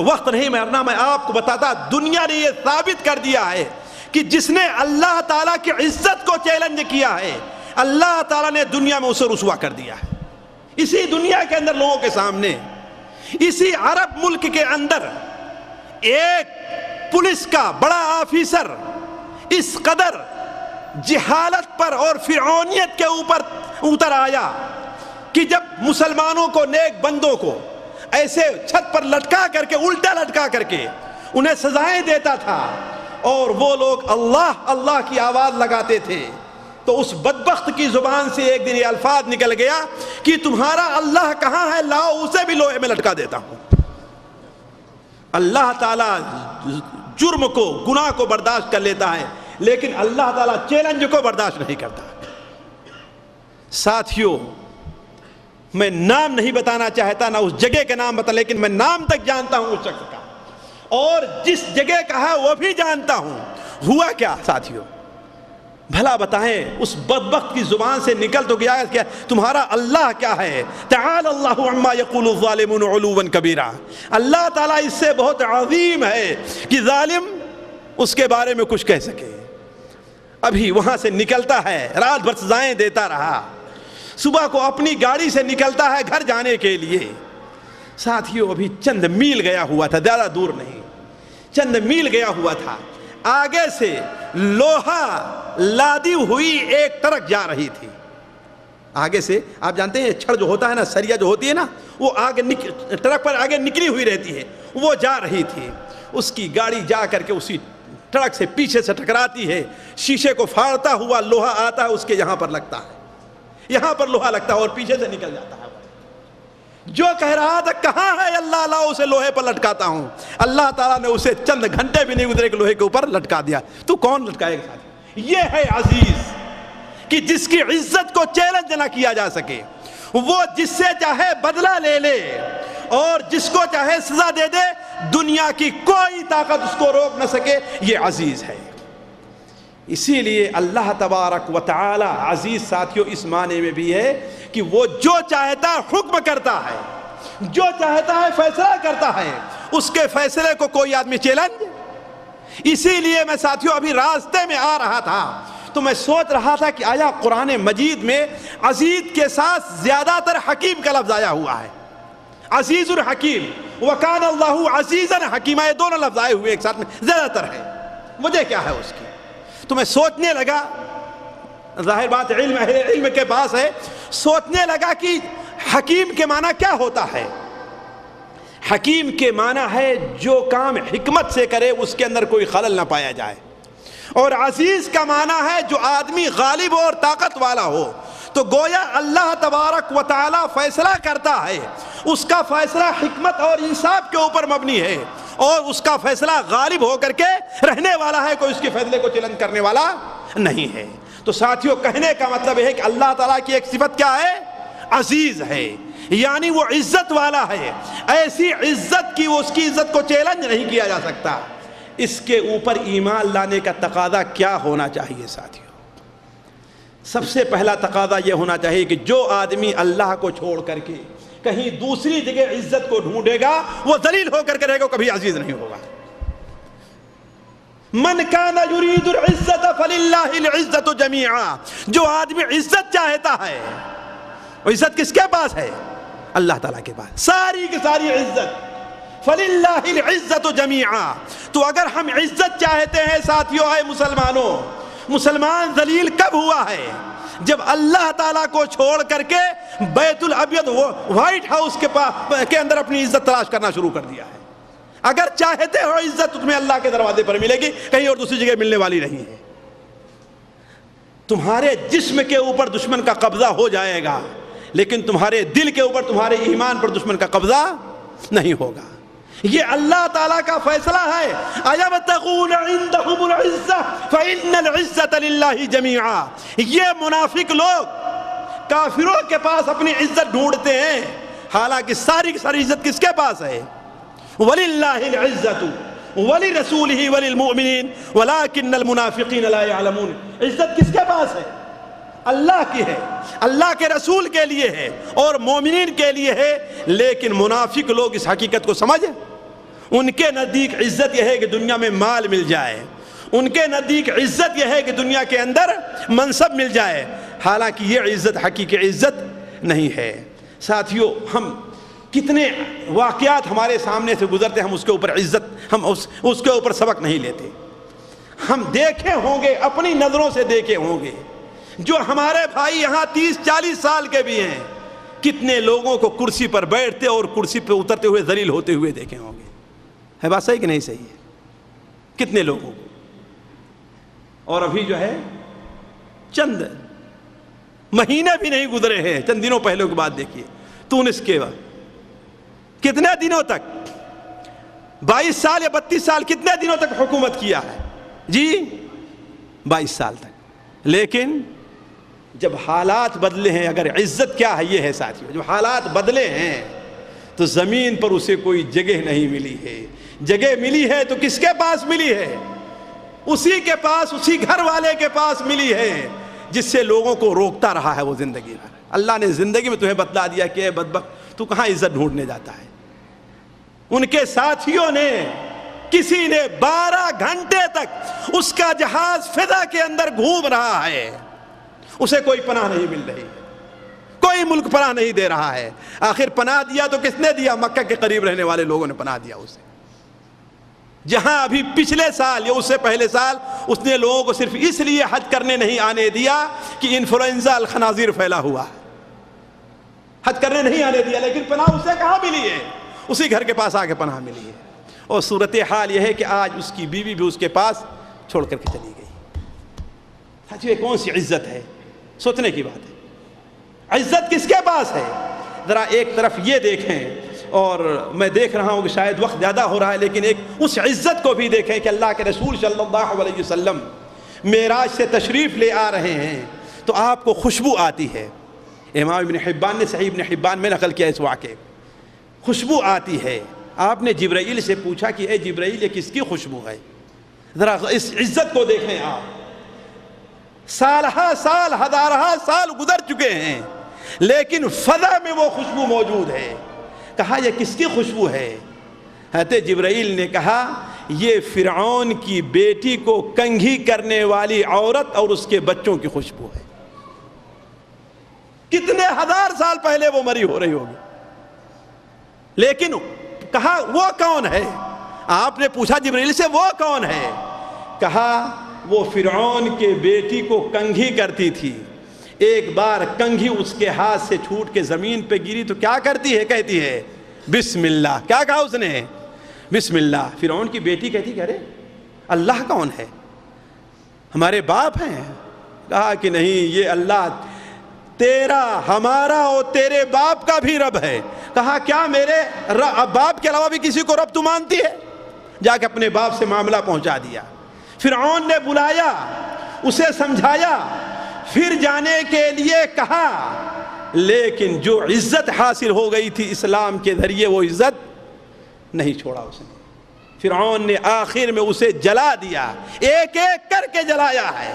وقت نہیں مرنا، میں آپ کو بتاتا دنیا نے یہ ثابت کر دیا ہے کہ جس نے اللہ تعالیٰ کی عزت کو چیلنج کیا ہے اللہ تعالیٰ نے دنیا میں اسے رسوا کر دیا ہے. اسی دنیا کے اندر لوگوں کے سامنے، اسی عرب ملک کے اندر ایک پولیس کا بڑا آفیسر اس قدر جہالت پر اور فرعونیت کے اوپر اتر آیا کہ جب مسلمانوں کو، نیک بندوں کو ایسے چھت پر لٹکا کر کے، الٹا لٹکا کر کے انہیں سزائیں دیتا تھا اور وہ لوگ اللہ اللہ کی آواز لگاتے تھے، تو اس بدبخت کی زبان سے ایک دن یہ الفاظ نکل گیا کہ تمہارا اللہ کہاں ہے، لاؤ اسے بھی لوہے میں لٹکا دیتا ہوں. اللہ تعالیٰ جرم کو، گناہ کو برداشت کر لیتا ہے، لیکن اللہ تعالیٰ چیلنج کو برداشت نہیں کرتا. ساتھیوں میں نام نہیں بتانا چاہتا، نہ اس جگہ کا نام بتا، لیکن میں نام تک جانتا ہوں اس شخص کا، اور جس جگہ کا ہے وہ بھی جانتا ہوں. ہوا کیا ساتھیوں، بھلا بتائیں اس بدبخت کی زبان سے نکل تو گیا کہ تمہارا اللہ کیا ہے، تعالی اللہ عما یقول الظالمون علوا کبیرا. اللہ تعالیٰ اس سے بہت عظیم ہے کہ ظالم اس کے بارے میں کچھ کہہ سکے. ابھی وہاں سے نکلتا ہے، رات بھر سزائیں دیتا رہا، صبح کو اپنی گاڑی سے نکلتا ہے گھر جانے کے لیے. ساتھیوں ابھی چند میل گیا ہوا تھا، زیادہ دور نہیں، چند میل گیا ہوا تھا. آگے سے لوہا لادی ہوئی ایک ٹرک جا رہی تھی. آگے سے آپ جانتے ہیں چھڑ جو ہوتا ہے نا، سریا جو ہوتی ہے نا، وہ آگے ٹرک پر آگے نکلی ہوئی رہتی ہے، وہ جا رہی تھی. اس کی گاڑی جا کر کے اسی ٹرک سے پیچھے سے ٹکراتی ہے، شیشے کو پھاڑتا ہوا لوہا آتا ہے اس کے یہاں پر لگتا ہے، یہاں پر لوہا لگتا ہے اور پیچھے سے نکل جاتا ہے. جو کہہ رہا تھا کہاں ہے اللہ، اللہ اسے لوہے پر لٹکاتا ہوں، اللہ تعالیٰ نے اسے چند گھنٹے بھی نہیں گزرے کہ لوہے کے اوپر لٹکا دیا. تو کون لٹکائے گا؟ یہ ہے عزیز کہ جس کی عزت کو چیلنج نہ کیا جا سکے، وہ جس سے چاہے بدلہ لے لے اور جس کو چاہے سزا دے دے، دنیا کی کوئی طاقت اس کو روک نہ سکے. یہ عزیز ہے. اسی لیے اللہ تبارک و تعالی عزیز ساتھیوں اس معنی میں بھی ہے کہ وہ جو چاہتا ہے حکم کرتا ہے، جو چاہتا ہے فیصلہ کرتا ہے، اس کے فیصلے کو کوئی آدمی چیلنج. اسی لیے میں ساتھیوں ابھی راستے میں آ رہا تھا تو میں سوچ رہا تھا کہ آیا قرآن مجید میں عزیز کے ساتھ زیادہ تر حکیم کا لفظ آیا ہوا ہے، عزیز الحکیم، وکان اللہ عزیزا حکیما، یہ دونوں لفظ آئے ہوئے ایک ساتھ میں زیادہ تر ہے. وجہ کیا ہے اس کی؟ تو میں سوچنے لگا، ظاہر بات علم اہل علم کے پاس ہے، سوچنے لگا کہ حکیم کے معنی کیا ہوتا ہے. حکیم کے معنی ہے جو کام حکمت سے کرے اس کے اندر کوئی خلل نہ پایا جائے، اور عزیز کا معنی ہے جو آدمی غالب اور طاقت والا ہو. تو گویا اللہ تبارک و تعالی فیصلہ کرتا ہے، اس کا فیصلہ حکمت اور انصاف کے اوپر مبنی ہے، اور اس کا فیصلہ غالب ہو کر کے رہنے والا ہے، کوئی اس کے فیصلے کو چیلنج کرنے والا نہیں ہے. تو ساتھیوں کہنے کا مطلب ہے کہ اللہ تعالیٰ کی ایک صفت کیا ہے؟ عزیز ہے، یعنی وہ عزت والا ہے. ایسی عزت کی اس کی عزت کو چیلنج نہیں کیا جا سکتا. اس کے اوپر ایمان لانے کا تقاضا کیا ہونا چاہیے ساتھیوں؟ سب سے پہلا تقاضا یہ ہونا چاہیے کہ جو آدمی اللہ کو چھوڑ کر کے کہیں دوسری جگہ عزت کو ڈھونڈے گا وہ ذلیل ہو کر کے رہے گا، کبھی عزیز نہیں ہوگا. من کان یرید العزت فللہ العزت جمیعا، جو آدمی عزت چاہتا ہے، عزت کس کے پاس ہے؟ اللہ تعالیٰ کے پاس، ساری کی ساری عزت. فللہ العزت جمیعا. تو اگر ہم عزت چاہتے ہیں ساتھیوں، اے مسلمانوں، مسلمان ذلیل کب ہوا ہے؟ جب اللہ تعالیٰ کو چھوڑ کر کے بیت الابیض وائٹ ہاؤس کے اندر اپنی عزت تلاش کرنا شروع کر دیا ہے. اگر چاہتے ہو عزت تو تمہیں اللہ کے دروازے پر ملے گی، کہیں اور دوسری جگہ ملنے والی نہیں ہے. تمہارے جسم کے اوپر دشمن کا قبضہ ہو جائے گا، لیکن تمہارے دل کے اوپر، تمہارے ایمان پر دشمن کا قبضہ نہیں ہوگا. یہ اللہ تعالیٰ کا فیصلہ ہے. اَيَبْتَغُونَ عِندَهُمُ الْعِزَّةَ فَإِنَّ الْعِزَّةَ لِلَّهِ جَمِيعًا. یہ منافق لوگ کافروں کے پاس اپنی عزت ڈھونڈتے ہیں، حالانکہ ساری کی ساری عزت کس کے پاس ہے؟ وَلِلَّهِ الْعِزَّةُ وَلِرَسُولِهِ وَلِلْمُؤْمِنِينَ وَلَكِنَّ الْمُنَافِقِينَ لَا يَعْلَمُونَ. عزت کس کے پاس ہے؟ اللہ کی ہے، اللہ کے رسول کے لیے ہے اور مومنین کے لیے ہے، لیکن منافق لوگ اس حقیقت کو سمجھیں۔ ان کے نزدیک عزت یہ ہے کہ دنیا میں مال مل جائے، ان کے نزدیک عزت یہ ہے کہ دنیا کے اندر منصب مل جائے، حالانکہ یہ عزت حقیقی عزت نہیں ہے۔ ساتھیو، ہم کتنے واقعات ہمارے سامنے سے گزرتے، ہم اس کے اوپر عزت، ہم اس کے اوپر سبق نہیں لیتے۔ ہم دیکھے ہوں گے، اپنی نظروں سے دیکھے ہوں گے، جو ہمارے بھائی یہاں 30-40 سال کے بھی ہیں، کتنے لوگوں کو کرسی پر بیٹھتے اور کرسی پہ اترتے ہوئے ذلیل ہوتے ہوئے دیکھے ہوں گے۔ ہے بات صحیح کہ نہیں صحیح ہے؟ کتنے لوگوں کو، اور ابھی جو ہے چند مہینے بھی نہیں گزرے ہیں، چند دنوں پہلے کی بات دیکھیے، تونس کے بعد کتنے دنوں تک، 22 سال یا 32 سال کتنے دنوں تک حکومت کیا ہے جی؟ 22 سال تک۔ لیکن جب حالات بدلے ہیں، اگر عزت کیا ہے یہ ہے ساتھیوں، جب حالات بدلے ہیں تو زمین پر اسے کوئی جگہ نہیں ملی ہے۔ جگہ ملی ہے تو کس کے پاس ملی ہے؟ اسی کے پاس، اسی گھر والے کے پاس ملی ہے جس سے لوگوں کو روکتا رہا ہے وہ زندگی میں۔ اللہ نے زندگی میں تمہیں بتلا دیا کہ اے بدبخت، تو کہاں عزت ڈھونڈنے جاتا ہے؟ ان کے ساتھیوں نے، کسی نے 12 گھنٹے تک اس کا جہاز فضا کے اندر گھوم رہا ہے، اسے کوئی پناہ نہیں مل رہی، کوئی ملک پناہ نہیں دے رہا ہے۔ آخر پناہ دیا تو کس نے دیا؟ مکہ کے قریب رہنے والے لوگوں نے پناہ دیا اسے، جہاں ابھی پچھلے سال یا اس سے پہلے سال اس نے لوگوں کو صرف اس لیے حج کرنے نہیں آنے دیا کہ انفلوئنزا الخنازیر پھیلا ہوا ہے، حج کرنے نہیں آنے دیا، لیکن پناہ اسے کہاں ملی ہے؟ اسی گھر کے پاس آ کے پناہ ملی ہے۔ اور صورتحال یہ ہے کہ آج اس کی بیوی بھی اس کے پاس چھوڑ کر کے چلی گئی۔ ساتھیو، یہ کون سی عزت ہے؟ سوچنے کی بات ہے۔ عزت کس کے پاس ہے؟ ذرا ایک طرف یہ دیکھیں، اور میں دیکھ رہا ہوں کہ شاید وقت زیادہ ہو رہا ہے، لیکن ایک اس عزت کو بھی دیکھیں کہ اللہ کے رسول صلی اللہ علیہ وسلم معراج سے تشریف لے آ رہے ہیں تو آپ کو خوشبو آتی ہے۔ امام ابن حبان نے صحیح ابن حبان میں نقل کیا اس واقعے، خوشبو آتی ہے۔ آپ نے جبرائیل سے پوچھا کہ اے جبرائیل، یہ کس کی خوشبو ہے؟ ذرا اس عزت کو دیکھیں آپ، سالہ سال، ہزارہ سال گزر چکے ہیں، لیکن فضا میں وہ خوشبو موجود ہے۔ کہا یہ کس کی خوشبو ہے؟ حضرت جبرائیل نے کہا یہ فرعون کی بیٹی کو کنگھی کرنے والی عورت اور اس کے بچوں کی خوشبو ہے۔ کتنے ہزار سال پہلے وہ مری ہو رہی ہوگی، لیکن کہا وہ کون ہے؟ آپ نے پوچھا جبرائیل سے وہ کون ہے؟ کہا وہ فرعون کے بیٹی کو کنگھی کرتی تھی، ایک بار کنگھی اس کے ہاتھ سے چھوٹ کے زمین پہ گری تو کیا کرتی ہے؟ کہتی ہے بسم اللہ۔ کیا کہا اس نے؟ بسم اللہ۔ فرعون کی بیٹی کہتی کہ ارے اللہ کون ہے؟ ہمارے باپ ہیں؟ کہا کہ نہیں، یہ اللہ تیرا، ہمارا اور تیرے باپ کا بھی رب ہے۔ کہا کیا میرے باپ کے علاوہ بھی کسی کو رب تو مانتی ہے؟ جا کے اپنے باپ سے معاملہ پہنچا دیا۔ فرعون نے بلایا، اسے سمجھایا، پھر جانے کے لیے کہا، لیکن جو عزت حاصل ہو گئی تھی اسلام کے ذریعے وہ عزت نہیں چھوڑا اس نے۔ فرعون نے آخر میں اسے جلا دیا، ایک ایک کر کے جلایا ہے،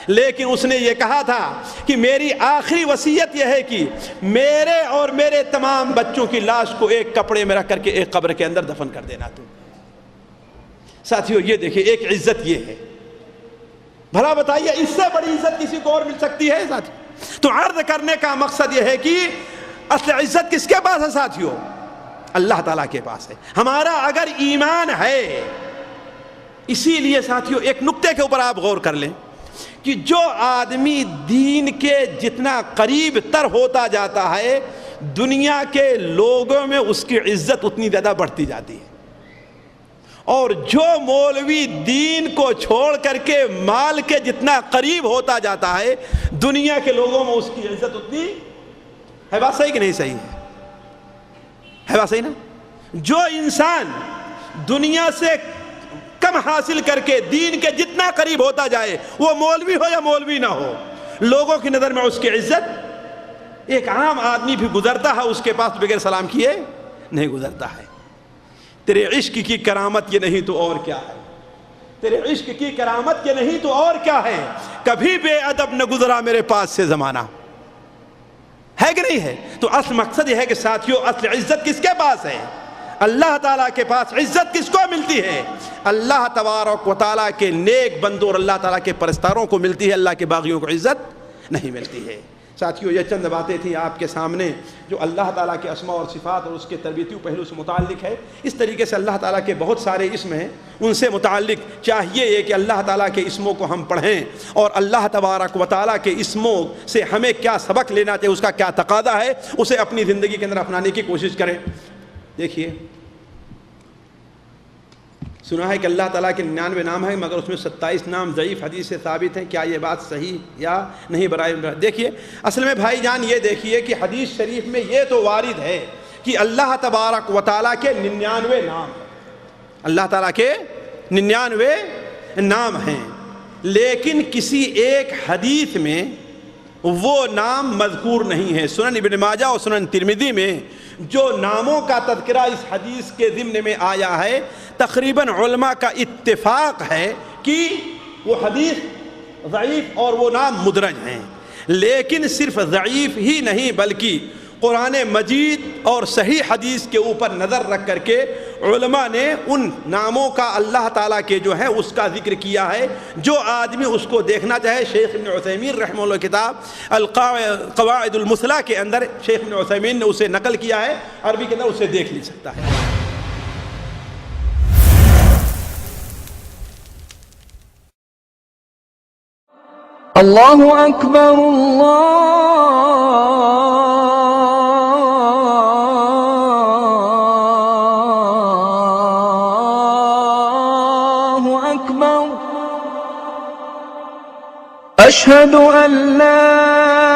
لیکن اس نے یہ کہا تھا کہ میری آخری وصیت یہ ہے کہ میرے اور میرے تمام بچوں کی لاش کو ایک کپڑے میں رکھ کر کے ایک قبر کے اندر دفن کر دینا تم۔ ساتھیو یہ دیکھیں، ایک عزت یہ ہے، بھلا بتائیے اس سے بڑی عزت کسی کو اور مل سکتی ہے ساتھیو؟ تو عرض کرنے کا مقصد یہ ہے کہ اصل عزت کس کے پاس ہے ساتھیو؟ اللہ تعالیٰ کے پاس ہے۔ ہمارا اگر ایمان ہے، اسی لیے ساتھیو ایک نقطے کے اوپر آپ غور کر لیں کہ جو آدمی دین کے جتنا قریب تر ہوتا جاتا ہے، دنیا کے لوگوں میں اس کی عزت اتنی زیادہ بڑھتی جاتی ہے، اور جو مولوی دین کو چھوڑ کر کے مال کے جتنا قریب ہوتا جاتا ہے، دنیا کے لوگوں میں اس کی عزت اتنی ہے۔ بات صحیح کہ نہیں صحیح ہے بات صحیح نا؟ جو انسان دنیا سے کم حاصل کر کے دین کے جتنا قریب ہوتا جائے، وہ مولوی ہو یا مولوی نہ ہو، لوگوں کی نظر میں اس کی عزت، ایک عام آدمی بھی گزرتا ہے اس کے پاس بغیر سلام کیے نہیں گزرتا ہے۔ تیرے عشق کی کرامت یہ نہیں تو اور کیا ہے، تیرے عشق کی کرامت کے نہیں تو اور کیا ہے، کبھی بے ادب نہ گزرا میرے پاس سے زمانہ، ہے کہ نہیں ہے؟ تو اصل مقصد یہ ہے کہ ساتھیوں اصل عزت کس کے پاس ہے؟ اللہ تعالیٰ کے پاس عزت کس کو ملتی ہے؟ اللہ تبارک و تعالیٰ کے نیک بندوں اور اللہ تعالیٰ کے پرستاروں کو ملتی ہے، اللہ کے باغیوں کو عزت نہیں ملتی ہے۔ ساتھیوں یہ چند باتیں تھیں آپ کے سامنے جو اللہ تعالیٰ کے اسماء اور صفات اور اس کے تربیتی پہلو سے متعلق ہے۔ اس طریقے سے اللہ تعالیٰ کے بہت سارے اسم ہیں، ان سے متعلق چاہیے یہ کہ اللہ تعالیٰ کے اسموں کو ہم پڑھیں اور اللہ تبارک و تعالیٰ کے اسموں سے ہمیں کیا سبق لینا چاہیے، اس کا کیا تقاضا ہے، اسے اپنی زندگی کے اندر اپنانے کی کوشش کریں۔ دیکھیے سنا ہے کہ اللہ تعالیٰ کے 99 نام ہیں مگر اس میں 27 نام ضعیف حدیث سے ثابت ہیں، کیا یہ بات صحیح یا نہیں؟ برائے دیکھیے اصل میں بھائی جان یہ دیکھیے کہ حدیث شریف میں یہ تو وارد ہے کہ اللہ تبارک و تعالیٰ کے 99 نام ہیں، اللہ تعالیٰ کے 99 نام ہیں، لیکن کسی ایک حدیث میں وہ نام مذکور نہیں ہے۔ سنن ابن ماجہ اور سنن ترمذی میں جو ناموں کا تذکرہ اس حدیث کے ضمن میں آیا ہے، تقریباً علماء کا اتفاق ہے کہ وہ حدیث ضعیف اور وہ نام مدرج ہیں، لیکن صرف ضعیف ہی نہیں بلکہ قرآن مجید اور صحیح حدیث کے اوپر نظر رکھ کر کے علماء نے ان ناموں کا اللہ تعالیٰ کے جو ہے اس کا ذکر کیا ہے، جو آدمی اس کو دیکھنا چاہے۔ شیخ ابن عثیمین رحمہ اللہ کتاب القواعد المثلیٰ کے اندر شیخ ابن عثیمین نے اسے نقل کیا ہے، عربی کے اندر اسے دیکھ لی سکتا ہے۔ اللہ اکبر اللہ اکبر اشہد ان لا